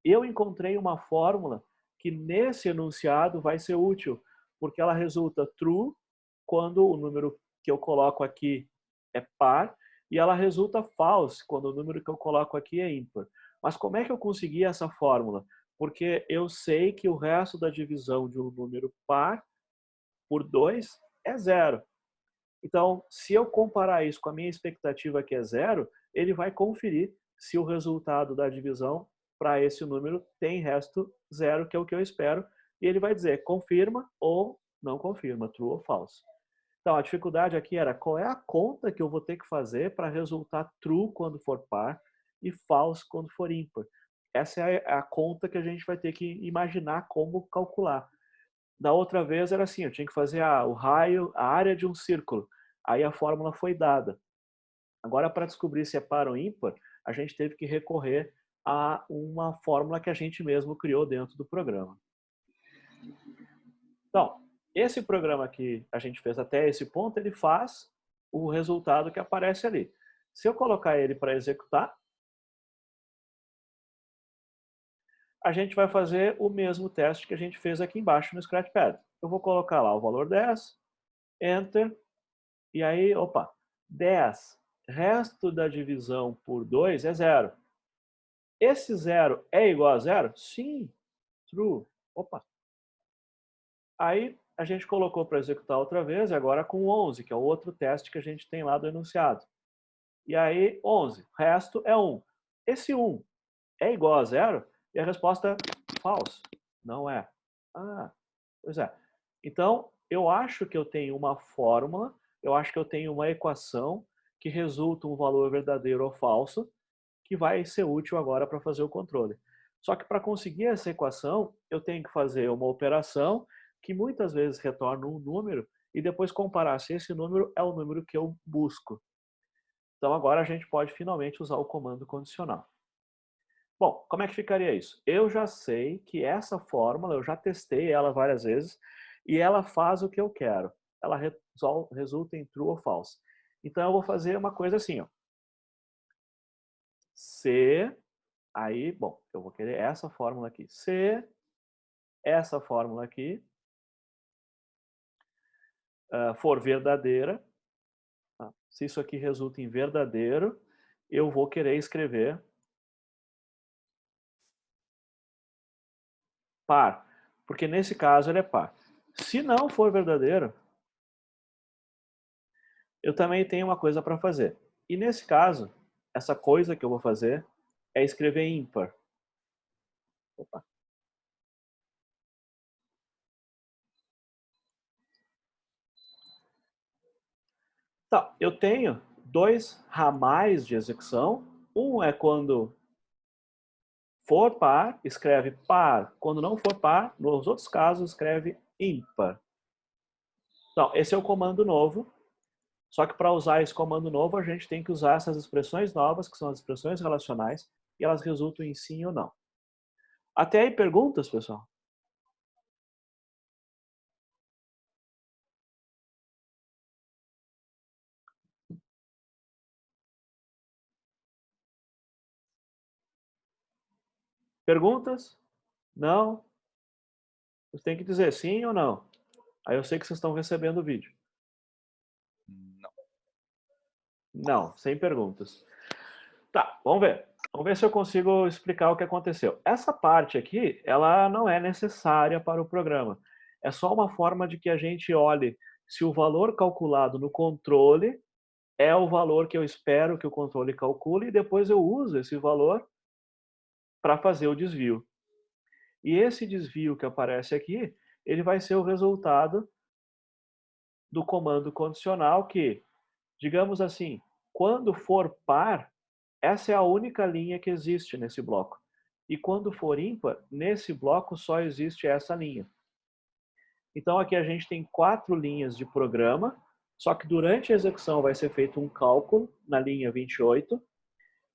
Eu encontrei uma fórmula que nesse enunciado vai ser útil, porque ela resulta true quando o número que eu coloco aqui é par, e ela resulta false quando o número que eu coloco aqui é ímpar. Mas como é que eu consegui essa fórmula? Porque eu sei que o resto da divisão de um número par por 2 é zero. Então, se eu comparar isso com a minha expectativa que é zero, ele vai conferir se o resultado da divisão para esse número tem resto zero, que é o que eu espero, e ele vai dizer confirma ou não confirma, true ou false. Então, a dificuldade aqui era qual é a conta que eu vou ter que fazer para resultar true quando for par e false quando for ímpar. Essa é a conta que a gente vai ter que imaginar como calcular. Da outra vez era assim, eu tinha que fazer o raio, a área de um círculo. Aí a fórmula foi dada. Agora, para descobrir se é par ou ímpar, a gente teve que recorrer a uma fórmula que a gente mesmo criou dentro do programa. Então, esse programa que a gente fez até esse ponto, ele faz o resultado que aparece ali. Se eu colocar ele para executar, a gente vai fazer o mesmo teste que a gente fez aqui embaixo no Scratchpad. Eu vou colocar lá o valor 10, Enter, e aí, opa, 10, resto da divisão por 2 é zero. Esse zero é igual a zero? Sim, true. Opa. Aí a gente colocou para executar outra vez, agora com 11, que é o outro teste que a gente tem lá do enunciado. E aí, 11, resto é 1. Esse 1 é igual a zero? E a resposta é false. Não é. Ah, pois é. Então, eu acho que eu tenho uma fórmula, eu acho que eu tenho uma equação que resulta um valor verdadeiro ou falso, que vai ser útil agora para fazer o controle. Só que para conseguir essa equação, eu tenho que fazer uma operação que muitas vezes retorna um número e depois comparar se esse número é o número que eu busco. Então agora a gente pode finalmente usar o comando condicional. Bom, como é que ficaria isso? Eu já sei que essa fórmula, eu já testei ela várias vezes e ela faz o que eu quero. Ela resulta em true ou false. Então eu vou fazer uma coisa assim, ó. Se, aí, bom, eu vou querer essa fórmula aqui. Se essa fórmula aqui for verdadeira, tá? Se isso aqui resulta em verdadeiro, eu vou querer escrever par, porque nesse caso ele é par. Se não for verdadeiro, eu também tenho uma coisa para fazer. E nesse caso, essa coisa que eu vou fazer é escrever ímpar. Opa. Tá, eu tenho dois ramais de execução. Um é quando for par, escreve par. Quando não for par, nos outros casos, escreve ímpar. Então, esse é o comando novo. Só que para usar esse comando novo, a gente tem que usar essas expressões novas, que são as expressões relacionais, e elas resultam em sim ou não. Até aí perguntas, pessoal? Perguntas? Não? Vocês têm que dizer sim ou não. Aí eu sei que vocês estão recebendo o vídeo. Não. Não, sem perguntas. Tá, vamos ver. Vamos ver se eu consigo explicar o que aconteceu. Essa parte aqui, ela não é necessária para o programa. É só uma forma de que a gente olhe se o valor calculado no controle é o valor que eu espero que o controle calcule e depois eu uso esse valor para fazer o desvio. E esse desvio que aparece aqui, ele vai ser o resultado do comando condicional que, digamos assim, quando for par, essa é a única linha que existe nesse bloco. E quando for ímpar, nesse bloco só existe essa linha. Então aqui a gente tem 4 linhas de programa, só que durante a execução vai ser feito um cálculo na linha 28,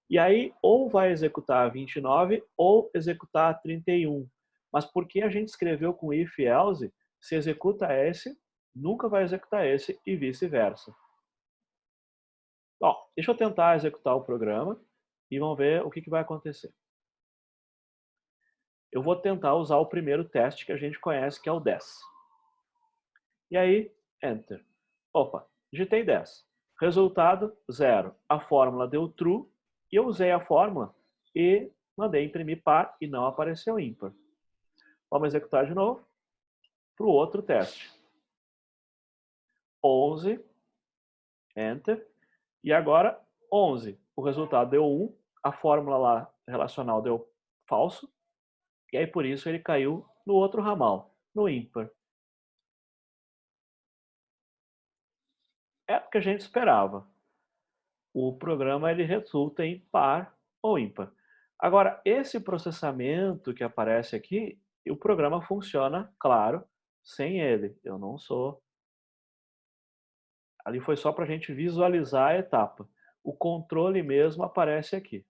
e aí ou vai executar a 29 ou executar a 31. Mas porque a gente escreveu com if e else, se executa esse, nunca vai executar esse e vice-versa. Bom, deixa eu tentar executar o programa e vamos ver o que vai acontecer. Eu vou tentar usar o primeiro teste que a gente conhece, que é o 10. E aí, Enter. Opa, digitei 10. Resultado, 0. A fórmula deu true e eu usei a fórmula e mandei imprimir par e não apareceu ímpar. Vamos executar de novo para o outro teste. 11, Enter. E agora, 11. O resultado deu 1, a fórmula lá relacional deu falso, e aí por isso ele caiu no outro ramal, no ímpar. É o que a gente esperava. O programa ele resulta em par ou ímpar. Agora, esse processamento que aparece aqui, o programa funciona, claro, sem ele. Eu não sou. Ali foi só para a gente visualizar a etapa. O controle mesmo aparece aqui.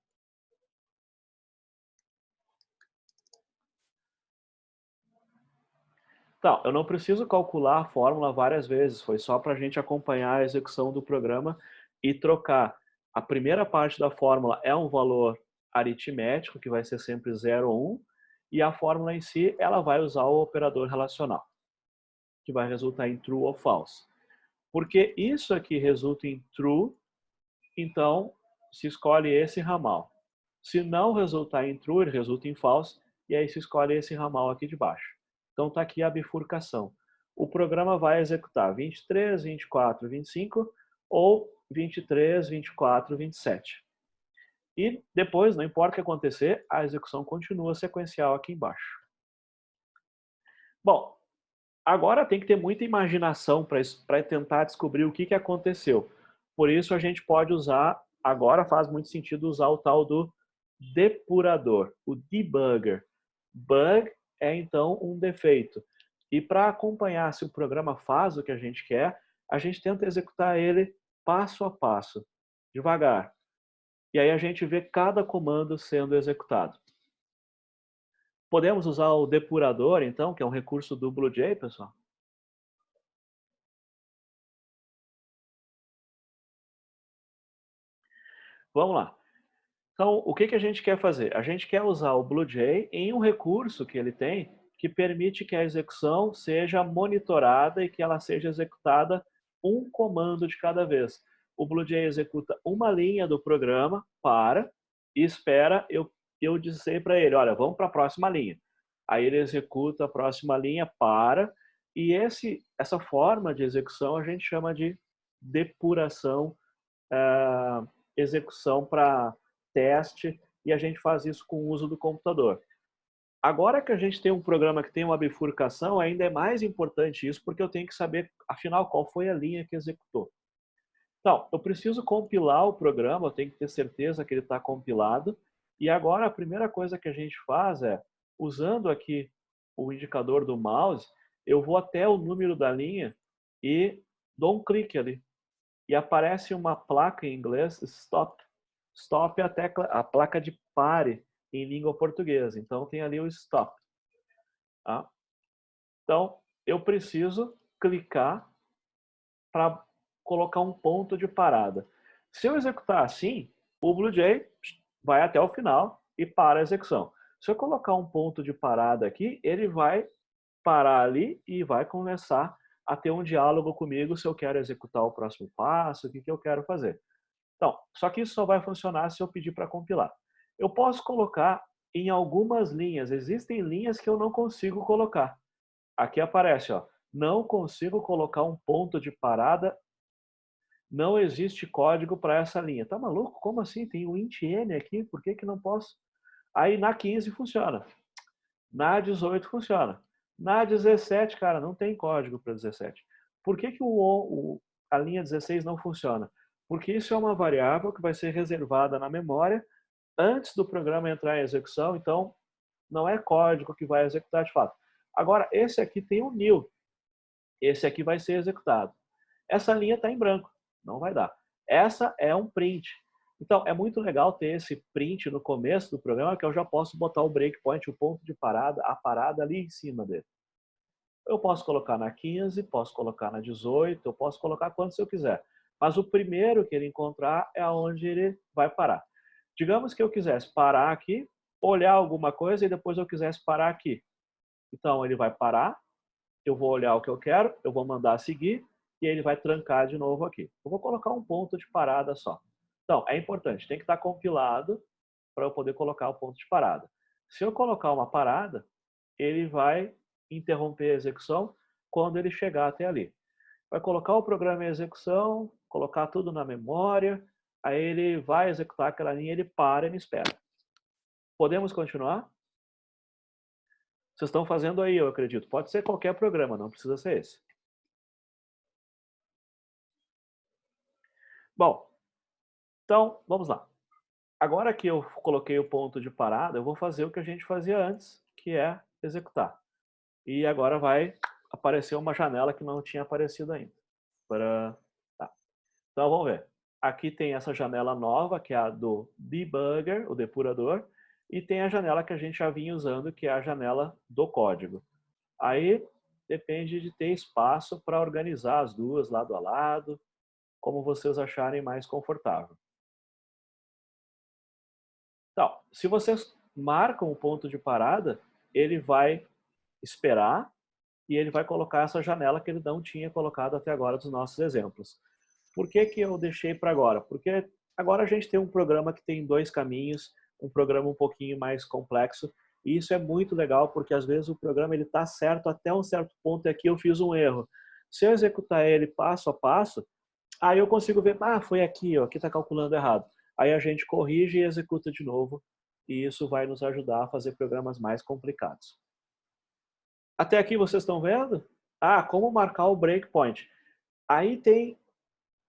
Então, eu não preciso calcular a fórmula várias vezes, foi só para a gente acompanhar a execução do programa e trocar. A primeira parte da fórmula é um valor aritmético, que vai ser sempre 0 ou 1, e a fórmula em si, ela vai usar o operador relacional, que vai resultar em true ou false. Porque isso aqui resulta em true, então se escolhe esse ramal. Se não resultar em true, ele resulta em false, e aí se escolhe esse ramal aqui de baixo. Então está aqui a bifurcação. O programa vai executar 23, 24, 25 ou 23, 24, 27. E depois, não importa o que acontecer, a execução continua sequencial aqui embaixo. Bom, agora tem que ter muita imaginação para tentar descobrir o que aconteceu. Por isso a gente pode usar, agora faz muito sentido usar o tal do depurador, o debugger. Bug é então um defeito. E para acompanhar se o programa faz o que a gente quer, a gente tenta executar ele passo a passo, devagar. E aí a gente vê cada comando sendo executado. Podemos usar o depurador, então, que é um recurso do BlueJ, pessoal? Vamos lá. Então, o que a gente quer fazer? A gente quer usar o BlueJ em um recurso que ele tem que permite que a execução seja monitorada e que ela seja executada um comando de cada vez. O BlueJ executa uma linha do programa, para, e espera eu dizer para ele, olha, vamos para a próxima linha. Aí ele executa a próxima linha, para, e essa forma de execução a gente chama de depuração, execução para teste, e a gente faz isso com o uso do computador. Agora que a gente tem um programa que tem uma bifurcação, ainda é mais importante isso, porque eu tenho que saber, afinal, qual foi a linha que executou. Então, eu preciso compilar o programa, eu tenho que ter certeza que ele está compilado, e agora a primeira coisa que a gente faz é, usando aqui o indicador do mouse, eu vou até o número da linha e dou um clique ali. E aparece uma placa em inglês, stop. Stop é a placa de pare em língua portuguesa. Então tem ali o stop. Tá? Então eu preciso clicar para colocar um ponto de parada. Se eu executar assim, o BlueJ vai até o final e para a execução. Se eu colocar um ponto de parada aqui, ele vai parar ali e vai começar a ter um diálogo comigo se eu quero executar o próximo passo, o que eu quero fazer. Então, só que isso só vai funcionar se eu pedir para compilar. Eu posso colocar em algumas linhas, existem linhas que eu não consigo colocar. Aqui aparece, ó, não consigo colocar um ponto de parada, não existe código para essa linha. Tá maluco? Como assim? Tem um int n aqui, por que não posso? Aí na 15 funciona, na 18 funciona. Na 17, cara, não tem código para 17. Por que a linha 16 não funciona? Porque isso é uma variável que vai ser reservada na memória antes do programa entrar em execução, então não é código que vai executar de fato. Agora, esse aqui tem um new. Esse aqui vai ser executado. Essa linha está em branco, não vai dar. Essa é um print. Então, é muito legal ter esse print no começo do programa, que eu já posso botar o breakpoint, o ponto de parada, a parada ali em cima dele. Eu posso colocar na 15, posso colocar na 18, eu posso colocar quantos eu quiser. Mas o primeiro que ele encontrar é onde ele vai parar. Digamos que eu quisesse parar aqui, olhar alguma coisa e depois eu quisesse parar aqui. Então, ele vai parar, eu vou olhar o que eu quero, eu vou mandar seguir e ele vai trancar de novo aqui. Eu vou colocar um ponto de parada só. Então, é importante, tem que estar compilado para eu poder colocar o ponto de parada. Se eu colocar uma parada, ele vai interromper a execução quando ele chegar até ali. Vai colocar o programa em execução, colocar tudo na memória, aí ele vai executar aquela linha, ele para e me espera. Podemos continuar? Vocês estão fazendo aí, eu acredito. Pode ser qualquer programa, não precisa ser esse. Bom, então, vamos lá. Agora que eu coloquei o ponto de parada, eu vou fazer o que a gente fazia antes, que é executar. E agora vai aparecer uma janela que não tinha aparecido ainda. Tá. Então, vamos ver. Aqui tem essa janela nova, que é a do debugger, o depurador, e tem a janela que a gente já vinha usando, que é a janela do código. Aí, depende de ter espaço para organizar as duas lado a lado, como vocês acharem mais confortável. Então, se vocês marcam o ponto de parada, ele vai esperar e ele vai colocar essa janela que ele não tinha colocado até agora dos nossos exemplos. Por que eu deixei para agora? Porque agora a gente tem um programa que tem dois caminhos, um programa um pouquinho mais complexo, e isso é muito legal, porque às vezes o programa está certo até um certo ponto e aqui eu fiz um erro. Se eu executar ele passo a passo, aí eu consigo ver, foi aqui, ó, aqui está calculando errado. Aí a gente corrige e executa de novo, e isso vai nos ajudar a fazer programas mais complicados. Até aqui vocês estão vendo? Como marcar o breakpoint. Aí tem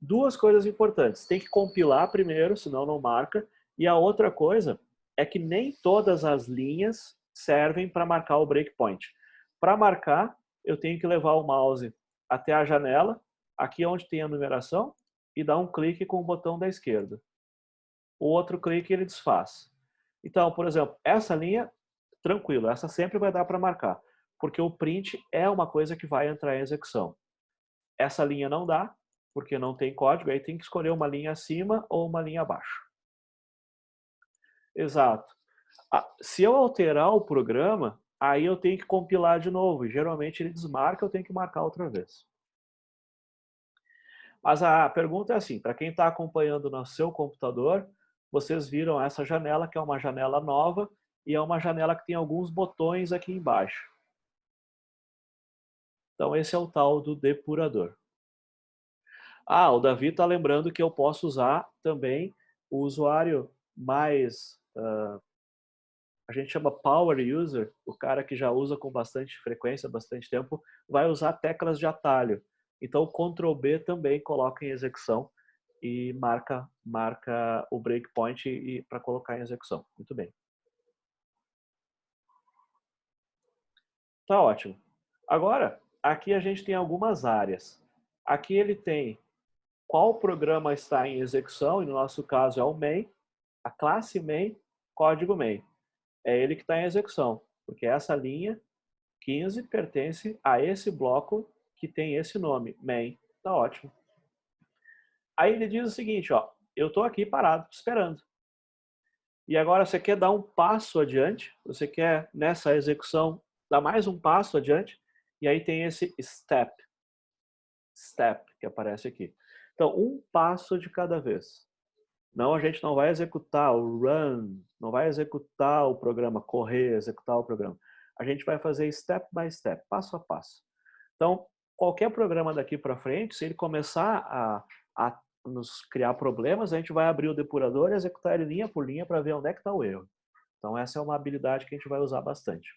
duas coisas importantes. Tem que compilar primeiro, senão não marca. E a outra coisa é que nem todas as linhas servem para marcar o breakpoint. Para marcar, eu tenho que levar o mouse até a janela, aqui onde tem a numeração, e dar um clique com o botão da esquerda. O outro clique ele desfaz. Então, por exemplo, essa linha, tranquilo, essa sempre vai dar para marcar, porque o print é uma coisa que vai entrar em execução. Essa linha não dá, porque não tem código, aí tem que escolher uma linha acima ou uma linha abaixo. Exato. Se eu alterar o programa, aí eu tenho que compilar de novo, e geralmente ele desmarca, eu tenho que marcar outra vez. Mas a pergunta é assim, para quem está acompanhando no seu computador, vocês viram essa janela, que é uma janela nova, e é uma janela que tem alguns botões aqui embaixo. Então esse é o tal do depurador. O Davi está lembrando que eu posso usar também o usuário mais, a gente chama Power User, o cara que já usa com bastante frequência, bastante tempo, vai usar teclas de atalho. Então o Ctrl B também coloca em execução e marca o breakpoint para colocar em execução. Muito bem. Tá ótimo. Agora, aqui a gente tem algumas áreas. Aqui ele tem qual programa está em execução, e no nosso caso é o main, a classe main, código main. É ele que está em execução, porque essa linha 15 pertence a esse bloco que tem esse nome, main. Tá ótimo. Aí ele diz o seguinte, ó, eu estou aqui parado, esperando. E agora você quer dar um passo adiante, você quer nessa execução dar mais um passo adiante, E aí tem esse step, que aparece aqui. Então, um passo de cada vez. Não, a gente não vai executar o run, não vai executar o programa, correr, executar o programa. A gente vai fazer step by step, passo a passo. Então, qualquer programa daqui para frente, se ele começar a nos criar problemas, a gente vai abrir o depurador e executar ele linha por linha para ver onde é que está o erro. Então, essa é uma habilidade que a gente vai usar bastante.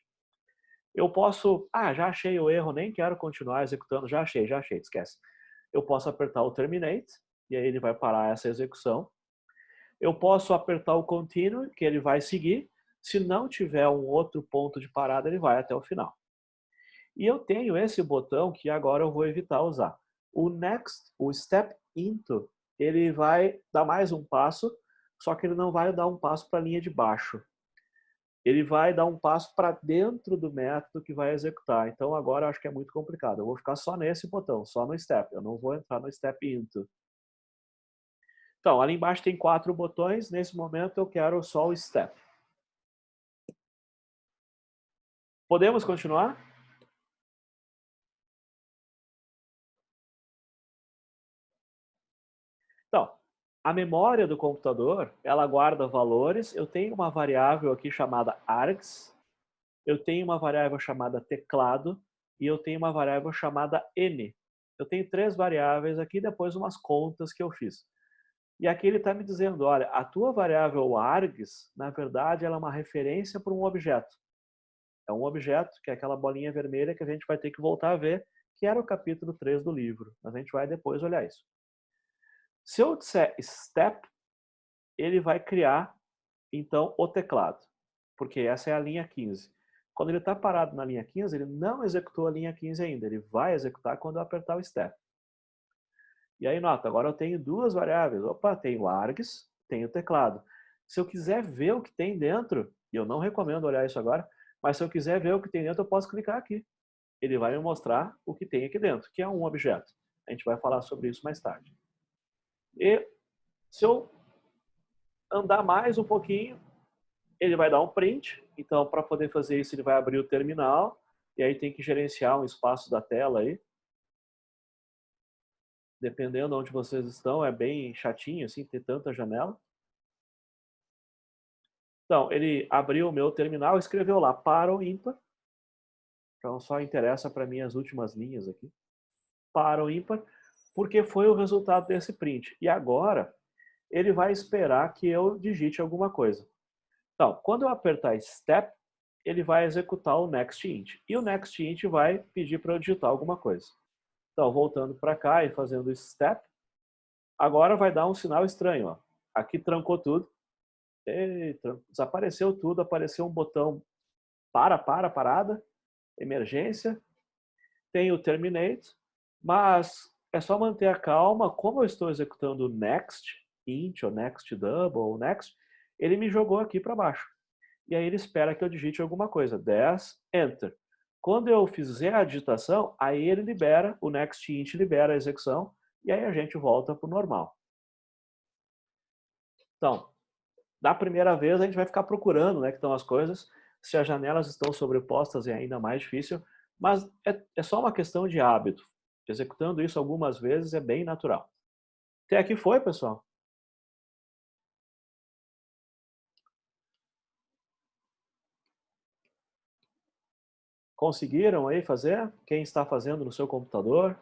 Eu posso, já achei o erro, nem quero continuar executando, já achei, esquece. Eu posso apertar o terminate, e aí ele vai parar essa execução. Eu posso apertar o continue, que ele vai seguir. Se não tiver um outro ponto de parada, ele vai até o final. E eu tenho esse botão que agora eu vou evitar usar. O next, o step into, ele vai dar mais um passo, só que ele não vai dar um passo para a linha de baixo. Ele vai dar um passo para dentro do método que vai executar. Então agora eu acho que é muito complicado. Eu vou ficar só nesse botão, só no step. Eu não vou entrar no step into. Então, ali embaixo tem 4 botões. Nesse momento eu quero só o step. Podemos continuar? Então, a memória do computador, ela guarda valores. Eu tenho uma variável aqui chamada args, eu tenho uma variável chamada teclado e eu tenho uma variável chamada n. Eu tenho 3 variáveis aqui, depois umas contas que eu fiz. E aqui ele está me dizendo, olha, a tua variável args, na verdade, ela é uma referência para um objeto. É um objeto, que é aquela bolinha vermelha que a gente vai ter que voltar a ver, que era o capítulo 3 do livro. Mas a gente vai depois olhar isso. Se eu disser step, ele vai criar, então, o teclado. Porque essa é a linha 15. Quando ele está parado na linha 15, ele não executou a linha 15 ainda. Ele vai executar quando eu apertar o step. E aí, nota, agora eu tenho 2 variáveis. Opa, tenho args, tenho teclado. Se eu quiser ver o que tem dentro, e eu não recomendo olhar isso agora, mas se eu quiser ver o que tem dentro, eu posso clicar aqui. Ele vai me mostrar o que tem aqui dentro, que é um objeto. A gente vai falar sobre isso mais tarde. E se eu andar mais um pouquinho, ele vai dar um print. Então, para poder fazer isso, ele vai abrir o terminal. E aí tem que gerenciar um espaço da tela aí. Dependendo de onde vocês estão, é bem chatinho assim, ter tanta janela. Então, ele abriu o meu terminal e escreveu lá, par ou ímpar. Então, só interessa para mim as últimas linhas aqui. Par ou ímpar, porque foi o resultado desse print. E agora, ele vai esperar que eu digite alguma coisa. Então, quando eu apertar step, ele vai executar o next int. E o next int vai pedir para eu digitar alguma coisa. Então, voltando para cá e fazendo step, agora vai dar um sinal estranho. Ó. Aqui trancou tudo. Eita, desapareceu tudo, apareceu um botão parada, emergência. Tem o terminate, mas é só manter a calma. Como eu estou executando o next int, ou next double, ou next, ele me jogou aqui para baixo. E aí ele espera que eu digite alguma coisa. 10, enter. Quando eu fizer a digitação, aí ele libera, o next int libera a execução, e aí a gente volta para o normal. Então, da primeira vez a gente vai ficar procurando, né, que estão as coisas. Se as janelas estão sobrepostas é ainda mais difícil, mas é só uma questão de hábito. Executando isso algumas vezes é bem natural. Até aqui foi, pessoal? Conseguiram aí fazer? Quem está fazendo no seu computador?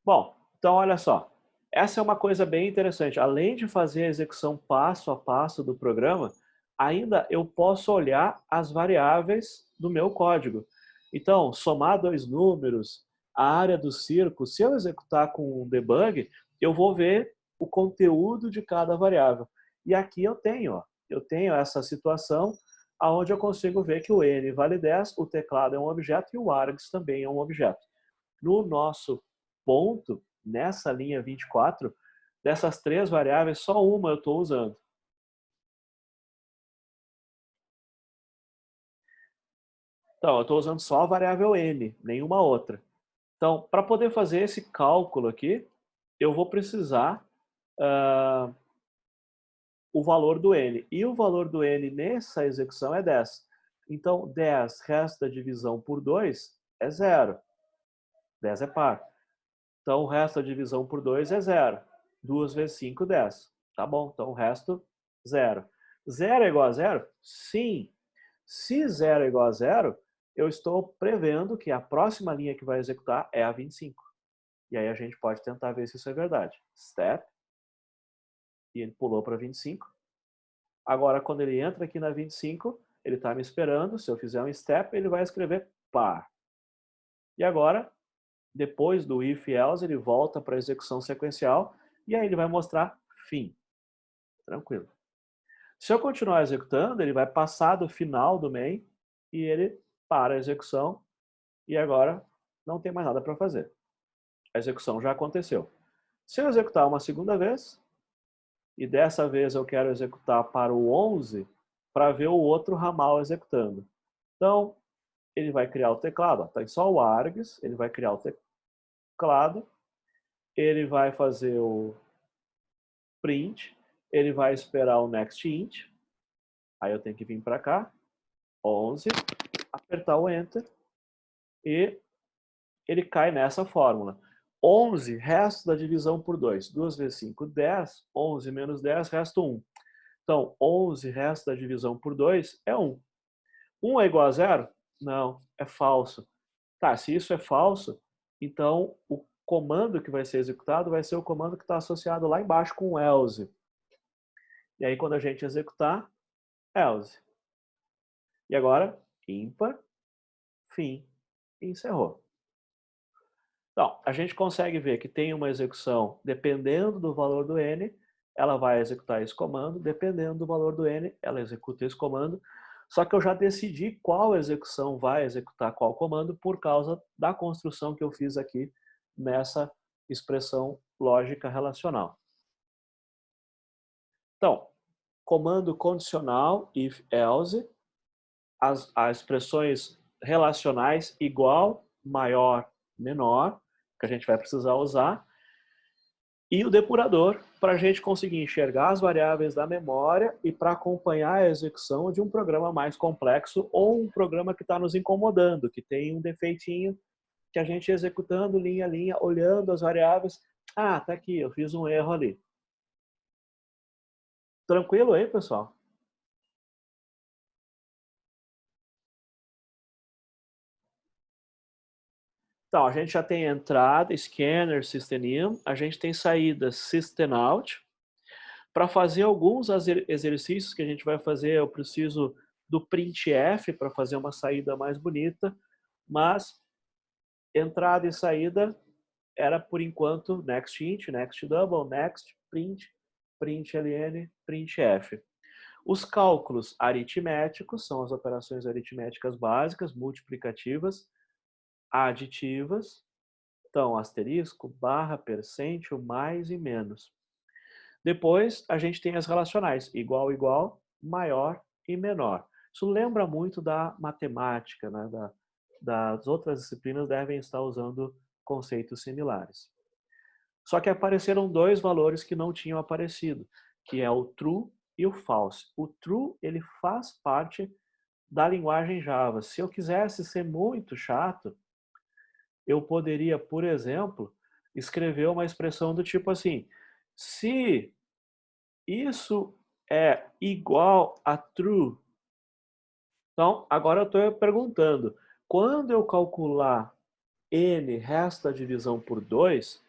Bom, então olha só. Essa é uma coisa bem interessante. Além de fazer a execução passo a passo do programa, ainda eu posso olhar as variáveis do meu código. Então, somar 2 números, a área do círculo, se eu executar com um debug, eu vou ver o conteúdo de cada variável. E aqui eu tenho essa situação onde eu consigo ver que o n vale 10, o teclado é um objeto e o args também é um objeto. No nosso ponto, nessa linha 24, dessas 3 variáveis, só uma eu estou usando. Então, eu estou usando só a variável n, nenhuma outra. Então, para poder fazer esse cálculo aqui, eu vou precisar o valor do n. E o valor do n nessa execução é 10. Então, 10 resto da divisão por 2 é 0. 10 é par. Então, o resto da divisão por 2 é 0. 2 vezes 5, 10. Tá bom, então o resto, 0. 0 é igual a 0? Sim. Se 0 é igual a 0, eu estou prevendo que a próxima linha que vai executar é a 25. E aí a gente pode tentar ver se isso é verdade. Step. E ele pulou para 25. Agora, quando ele entra aqui na 25, ele está me esperando. Se eu fizer um step, ele vai escrever par. E agora, depois do if else, ele volta para a execução sequencial e aí ele vai mostrar fim. Tranquilo. Se eu continuar executando, ele vai passar do final do main e ele para a execução e agora não tem mais nada para fazer. A execução já aconteceu. Se eu executar uma segunda vez, e dessa vez eu quero executar para o 11 para ver o outro ramal executando. Então, ele vai criar o teclado. Tem só o args, ele vai criar o teclado, ele vai fazer o print, ele vai esperar o next int, aí eu tenho que vir para cá, 11, apertar o enter e ele cai nessa fórmula. 11, resto da divisão por 2. 2 vezes 5, 10. 11 menos 10, resto 1. Então, 11 resto da divisão por 2 é 1. 1 é igual a 0? Não, é falso. Tá, se isso é falso, então o comando que vai ser executado vai ser o comando que está associado lá embaixo com o else. E aí, quando a gente executar, else. E agora, ímpar, fim, e encerrou. Então, a gente consegue ver que tem uma execução, dependendo do valor do n, ela vai executar esse comando, dependendo do valor do n, ela executa esse comando, só que eu já decidi qual execução vai executar qual comando por causa da construção que eu fiz aqui nessa expressão lógica relacional. Então, comando condicional, if, else, as expressões relacionais igual, maior, menor, que a gente vai precisar usar, e o depurador para a gente conseguir enxergar as variáveis da memória e para acompanhar a execução de um programa mais complexo ou um programa que está nos incomodando, que tem um defeitinho que a gente executando linha a linha, olhando as variáveis, ah, tá aqui, eu fiz um erro ali. Tranquilo aí, pessoal? Então, a gente já tem entrada, scanner, system-in, a gente tem saída, system-out. Para fazer alguns exercícios que a gente vai fazer, eu preciso do printf para fazer uma saída mais bonita, mas entrada e saída era, por enquanto, next int, next double, next, print, println, printf. Os cálculos aritméticos são as operações aritméticas básicas, multiplicativas, aditivas, então asterisco, barra, percento, mais e menos. Depois, a gente tem as relacionais, igual, igual, maior e menor. Isso lembra muito da matemática, né? Das outras disciplinas devem estar usando conceitos similares. Só que apareceram dois valores que não tinham aparecido, que é o true e o false. O true, ele faz parte da linguagem Java. Se eu quisesse ser muito chato, eu poderia, por exemplo, escrever uma expressão do tipo assim, se isso é igual a true. Então, agora eu estou perguntando, quando eu calcular n resto da divisão por 2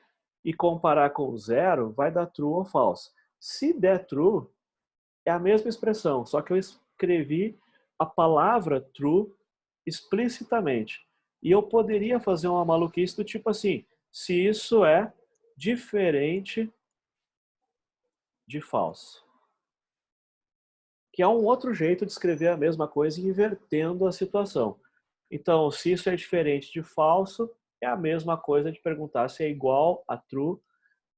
e comparar com 0, vai dar true ou false. Se der true, é a mesma expressão, só que eu escrevi a palavra true explicitamente. E eu poderia fazer uma maluquice do tipo assim, se isso é diferente de false. Que é um outro jeito de escrever a mesma coisa invertendo a situação. Então, se isso é diferente de falso, é a mesma coisa de perguntar se é igual a true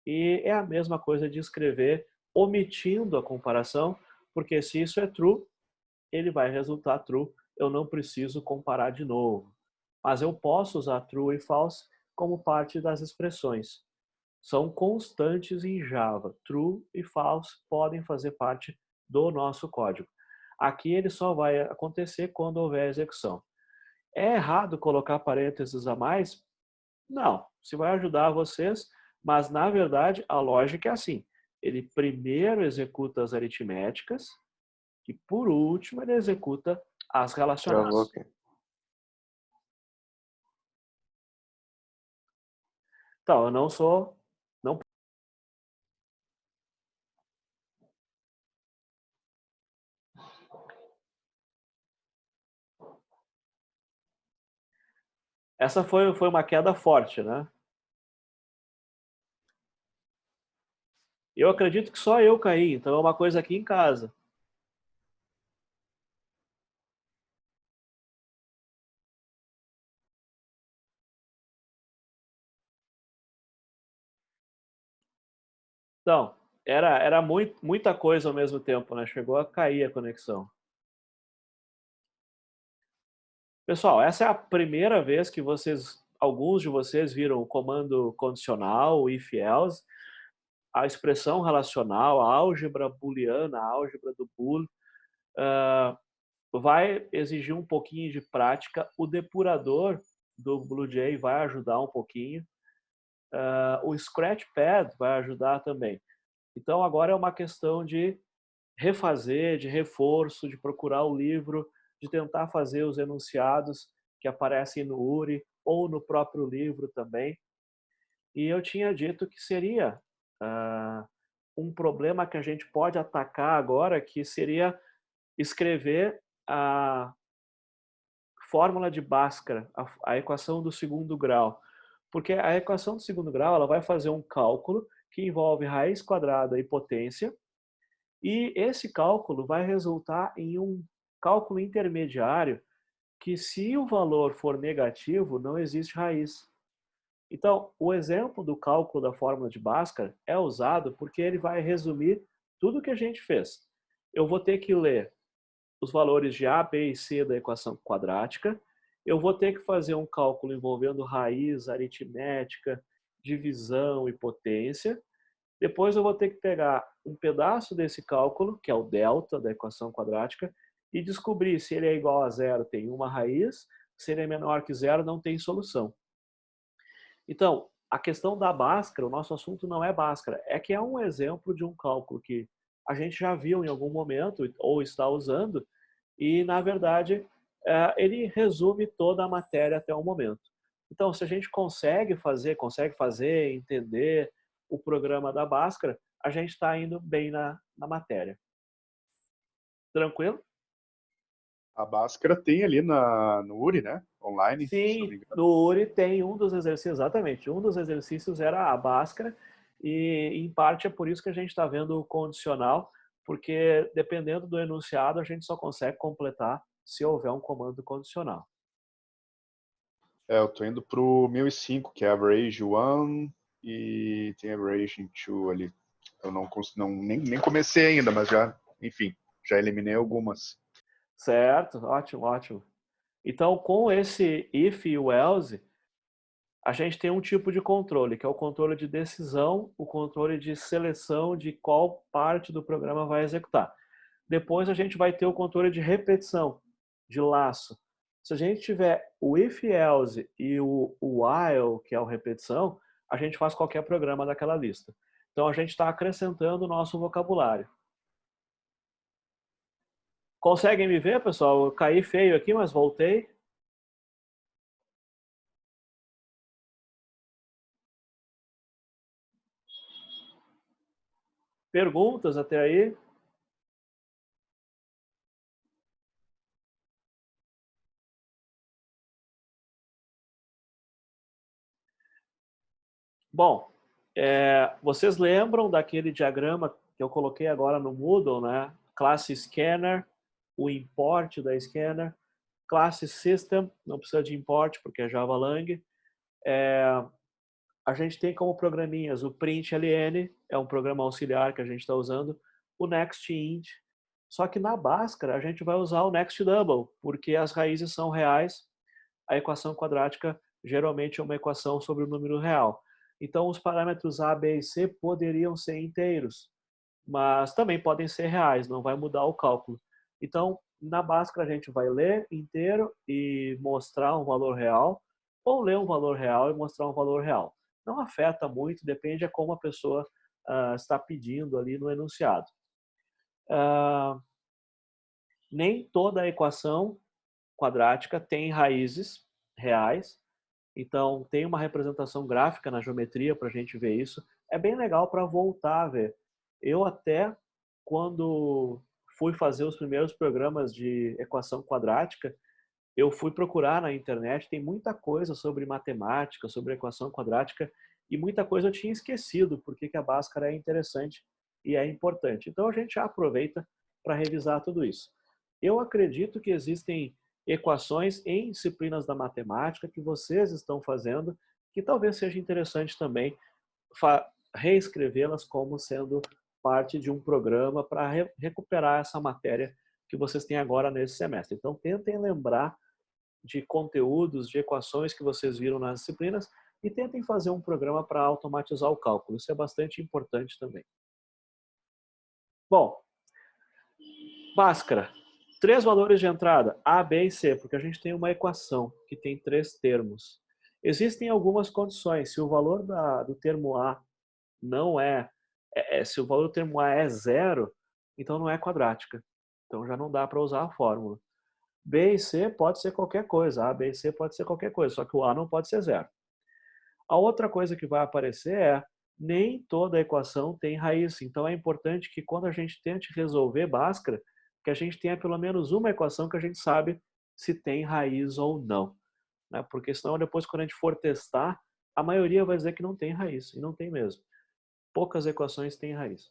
e é a mesma coisa de escrever omitindo a comparação, porque se isso é true, ele vai resultar true, eu não preciso comparar de novo. Mas eu posso usar true e false como parte das expressões. São constantes em Java. True e false podem fazer parte do nosso código. Aqui ele só vai acontecer quando houver execução. É errado colocar parênteses a mais? Não, isso vai ajudar vocês, mas na verdade a lógica é assim. Ele primeiro executa as aritméticas e por último ele executa as relacionadas. Travou aqui. Então, eu não sou... Não... Essa foi uma queda forte, né? Eu acredito que só eu caí, então é uma coisa aqui em casa. Então, era muita coisa ao mesmo tempo, né? Chegou a cair a conexão. Pessoal, essa é a primeira vez que alguns de vocês viram o comando condicional, o if-else, a expressão relacional, a álgebra booleana, a álgebra do boole. Vai exigir um pouquinho de prática. O depurador do BlueJ vai ajudar um pouquinho. O Scratchpad vai ajudar também. Então, agora é uma questão de refazer, de reforço, de procurar o livro, de tentar fazer os enunciados que aparecem no URI ou no próprio livro também. E eu tinha dito que seria um problema que a gente pode atacar agora, que seria escrever a fórmula de Bhaskara, a equação do segundo grau. Porque a equação do segundo grau ela vai fazer um cálculo que envolve raiz quadrada e potência, e esse cálculo vai resultar em um cálculo intermediário que, se o valor for negativo, não existe raiz. Então, o exemplo do cálculo da fórmula de Bhaskara é usado porque ele vai resumir tudo o que a gente fez. Eu vou ter que ler os valores de A, B e C da equação quadrática, eu vou ter que fazer um cálculo envolvendo raiz, aritmética, divisão e potência. Depois eu vou ter que pegar um pedaço desse cálculo, que é o delta da equação quadrática, e descobrir se ele é igual a zero, tem uma raiz, se ele é menor que zero, não tem solução. Então, a questão da Bhaskara, o nosso assunto não é Bhaskara, é que é um exemplo de um cálculo que a gente já viu em algum momento ou está usando e, na verdade, ele resume toda a matéria até o momento. Então, se a gente consegue fazer, entender o programa da Bhaskara, a gente está indo bem na matéria. Tranquilo? A Bhaskara tem ali no URI, né? Online, se não me Sim, engano. no URI tem um dos exercícios, exatamente, um dos exercícios era a Bhaskara, e em parte é por isso que a gente está vendo o condicional, porque dependendo do enunciado a gente só consegue completar se houver um comando condicional. Eu tô indo pro 1005, que é Average 1 e tem Average 2 ali. Eu nem comecei ainda, mas já, enfim, já eliminei algumas. Certo, ótimo, ótimo. Então, com esse if e o else, a gente tem um tipo de controle, que é o controle de decisão, o controle de seleção de qual parte do programa vai executar. Depois a gente vai ter o controle de repetição, de laço. Se a gente tiver o if else e o while, que é o repetição, a gente faz qualquer programa daquela lista. Então a gente está acrescentando o nosso vocabulário. Conseguem me ver, pessoal? Eu caí feio aqui, mas voltei. Perguntas até aí? Bom, vocês lembram daquele diagrama que eu coloquei agora no Moodle, né? Classe Scanner, o import da Scanner, classe System, não precisa de import porque é Java-Lang. A gente tem como programinhas o println, é um programa auxiliar que a gente está usando, o nextInt. Só que na Bhaskara a gente vai usar o nextDouble, porque as raízes são reais, a equação quadrática geralmente é uma equação sobre o número real. Então os parâmetros A, B e C poderiam ser inteiros, mas também podem ser reais, não vai mudar o cálculo. Então, na Bhaskara a gente vai ler inteiro e mostrar um valor real, ou ler um valor real e mostrar um valor real. Não afeta muito, depende de como a pessoa está pedindo ali no enunciado. Nem toda a equação quadrática tem raízes reais, então tem uma representação gráfica na geometria para a gente ver isso. É bem legal para voltar a ver. Eu até, quando fui fazer os primeiros programas de equação quadrática, eu fui procurar na internet, tem muita coisa sobre matemática, sobre equação quadrática, e muita coisa eu tinha esquecido, porque a Bhaskara é interessante e é importante. Então a gente já aproveita para revisar tudo isso. Eu acredito que existem equações em disciplinas da matemática que vocês estão fazendo, que talvez seja interessante também reescrevê-las como sendo parte de um programa para recuperar essa matéria que vocês têm agora nesse semestre. Então tentem lembrar de conteúdos, de equações que vocês viram nas disciplinas e tentem fazer um programa para automatizar o cálculo. Isso é bastante importante também. Bom, Bhaskara. 3 valores de entrada, A, B e C, porque a gente tem uma equação que tem 3 termos. Existem algumas condições. Se o valor do termo A não se o valor do termo A é 0, então não é quadrática. Então já não dá para usar a fórmula. B e C pode ser qualquer coisa. A, B e C pode ser qualquer coisa, só que o A não pode ser 0. A outra coisa que vai aparecer é nem toda equação tem raiz. Então é importante que quando a gente tente resolver Bhaskara, que a gente tenha pelo menos uma equação que a gente sabe se tem raiz ou não. Né? Porque senão depois quando a gente for testar, a maioria vai dizer que não tem raiz. E não tem mesmo. Poucas equações têm raiz.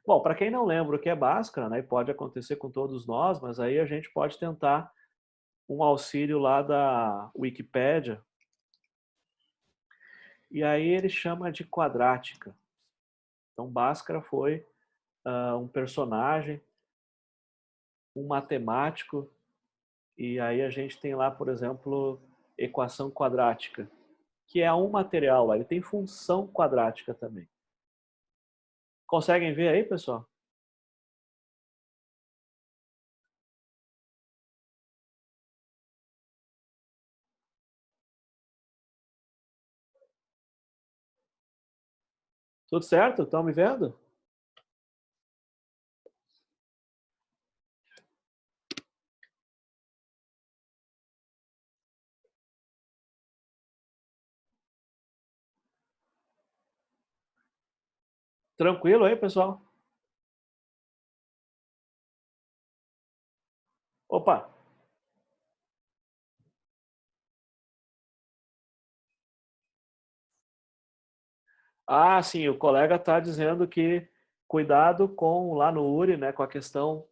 Bom, para quem não lembra o que é Bhaskara, né, pode acontecer com todos nós, mas aí a gente pode tentar um auxílio lá da Wikipédia. E aí ele chama de quadrática. Então Bhaskara foi um personagem, um matemático, e aí a gente tem lá, por exemplo, equação quadrática, que é um material, ele tem função quadrática também. Conseguem ver aí, pessoal? Tudo certo? Estão me vendo? Tranquilo aí, pessoal? Opa! Ah, sim, o colega está dizendo que cuidado com, lá no URI, né, com a questão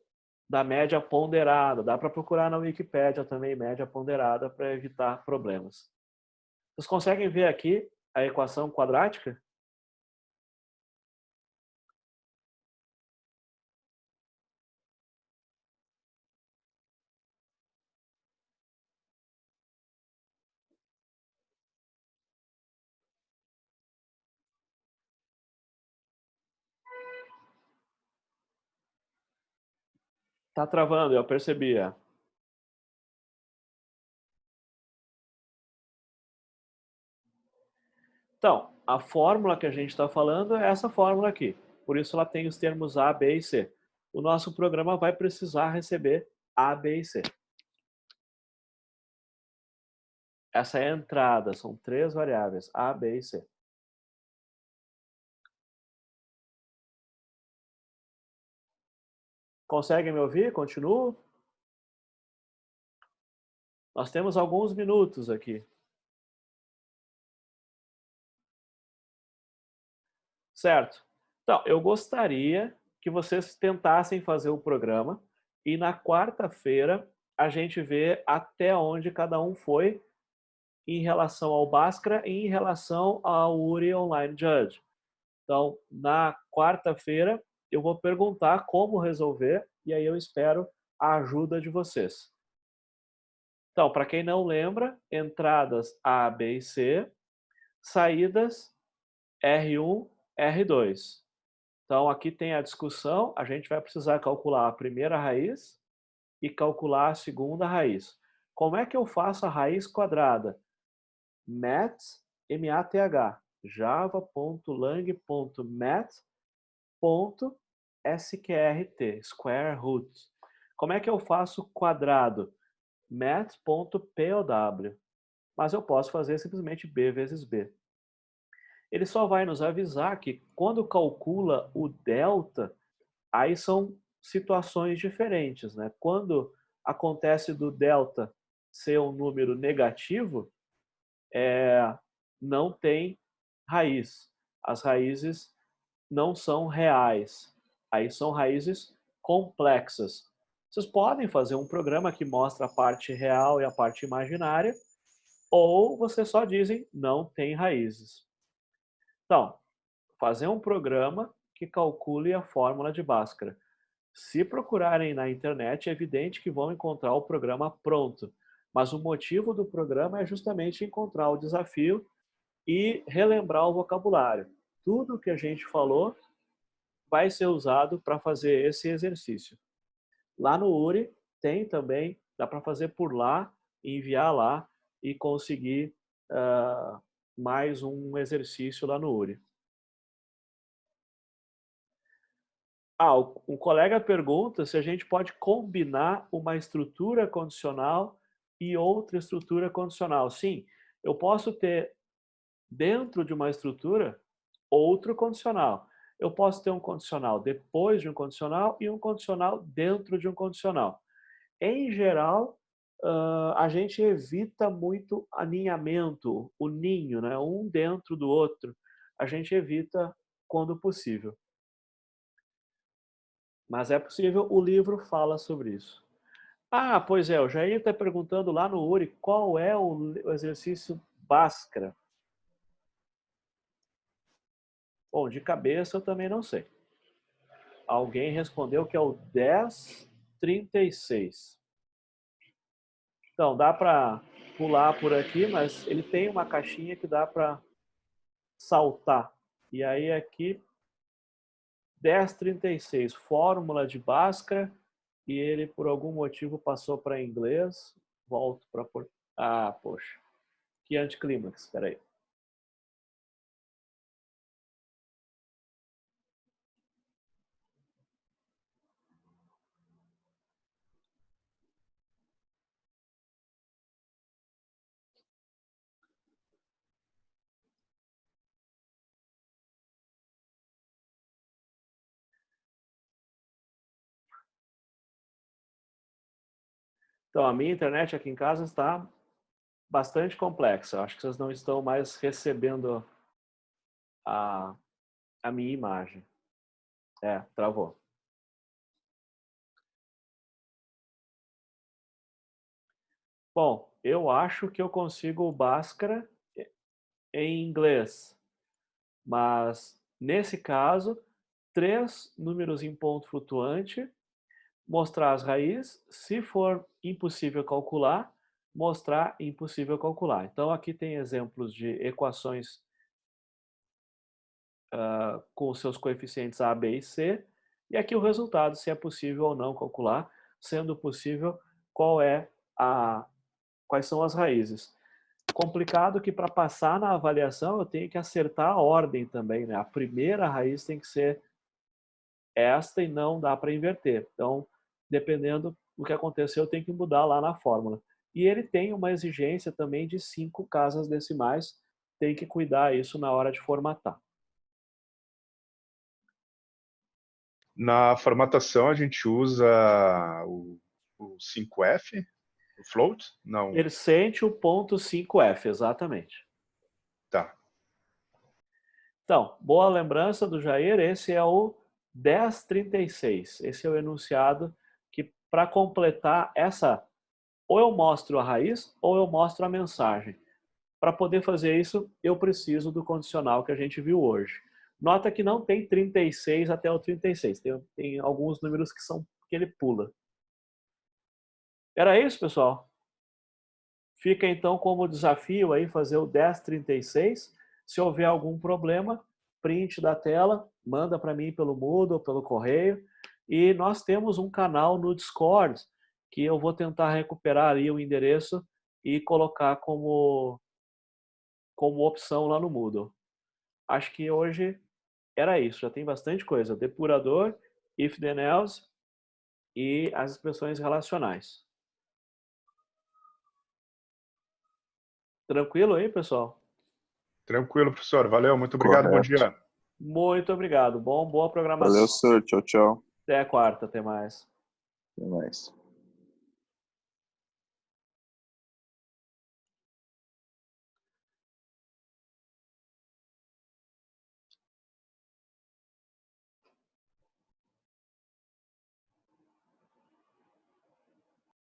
da média ponderada. Dá para procurar na Wikipédia também, média ponderada, para evitar problemas. Vocês conseguem ver aqui a equação quadrática? Tá travando, eu percebi. Então, a fórmula que a gente está falando é essa fórmula aqui. Por isso ela tem os termos A, B e C. O nosso programa vai precisar receber A, B e C. Essa é a entrada, são 3 variáveis, A, B e C. Conseguem me ouvir? Continuo? Nós temos alguns minutos aqui. Certo. Então, eu gostaria que vocês tentassem fazer o programa e na quarta-feira a gente vê até onde cada um foi em relação ao Bhaskara e em relação ao URI Online Judge. Então, na quarta-feira, eu vou perguntar como resolver e aí eu espero a ajuda de vocês. Então, para quem não lembra, entradas A, B e C, saídas R1, R2. Então, aqui tem a discussão, a gente vai precisar calcular a primeira raiz e calcular a segunda raiz. Como é que eu faço a raiz quadrada? Math, M-A-T-H, java.lang.math.sqrt, square root. Como é que eu faço quadrado? Math.pow. Mas eu posso fazer simplesmente b vezes b. Ele só vai nos avisar que quando calcula o delta, aí são situações diferentes, né? Quando acontece do delta ser um número negativo, não tem raiz. As raízes não são reais. Aí são raízes complexas. Vocês podem fazer um programa que mostra a parte real e a parte imaginária, ou vocês só dizem não tem raízes. Então, fazer um programa que calcule a fórmula de Bhaskara. Se procurarem na internet, é evidente que vão encontrar o programa pronto. Mas o motivo do programa é justamente encontrar o desafio e relembrar o vocabulário. Tudo que a gente falou vai ser usado para fazer esse exercício. Lá no URI tem também, dá para fazer por lá, enviar lá e conseguir mais um exercício lá no URI. Um colega pergunta se a gente pode combinar uma estrutura condicional e outra estrutura condicional. Sim, eu posso ter dentro de uma estrutura outro condicional. Eu posso ter um condicional depois de um condicional e um condicional dentro de um condicional. Em geral, a gente evita muito aninhamento, o ninho, né? Um dentro do outro. A gente evita quando possível. Mas é possível, o livro fala sobre isso. Ah, pois é, o Jair está perguntando lá no URI qual é o exercício Bhaskara. Bom, de cabeça eu também não sei. Alguém respondeu que é o 1036. Então, dá para pular por aqui, mas ele tem uma caixinha que dá para saltar. E aí aqui, 1036, fórmula de Bhaskara, e ele por algum motivo passou para inglês. Volto para Ah, poxa. Que anticlímax, espera aí. Então, a minha internet aqui em casa está bastante complexa. Acho que vocês não estão mais recebendo a minha imagem. Travou. Bom, eu acho que eu consigo o Bhaskara em inglês. Mas, nesse caso, 3 números em ponto flutuante, mostrar as raízes. Se for impossível calcular, mostrar impossível calcular. Então, aqui tem exemplos de equações com os seus coeficientes A, B e C. E aqui o resultado, se é possível ou não calcular. Sendo possível, quais são as raízes. Complicado que para passar na avaliação eu tenho que acertar a ordem também, né? A primeira raiz tem que ser esta e não dá para inverter. Então, dependendo do que acontecer, eu tenho que mudar lá na fórmula. E ele tem uma exigência também de 5 casas decimais, tem que cuidar isso na hora de formatar. Na formatação a gente usa o 5F, o float? Não. Ele sente o ponto 5F, exatamente. Tá. Então, boa lembrança do Jair, esse é o 1036. Esse é o enunciado que, para completar essa, ou eu mostro a raiz, ou eu mostro a mensagem. Para poder fazer isso, eu preciso do condicional que a gente viu hoje. Nota que não tem 36 até o 36. Tem alguns números que ele pula. Era isso, pessoal? Fica então como desafio aí fazer o 1036. Se houver algum problema, print da tela, manda para mim pelo Moodle ou pelo correio. E nós temos um canal no Discord que eu vou tentar recuperar ali o endereço e colocar como opção lá no Moodle. Acho que hoje era isso, já tem bastante coisa. Depurador, if then else e as expressões relacionais. Tranquilo aí, pessoal? Tranquilo, professor. Valeu, muito obrigado, bom Correto. dia. Muito obrigado. Boa programação. Valeu, sir. Tchau, tchau. Até a quarta, até mais. Até mais.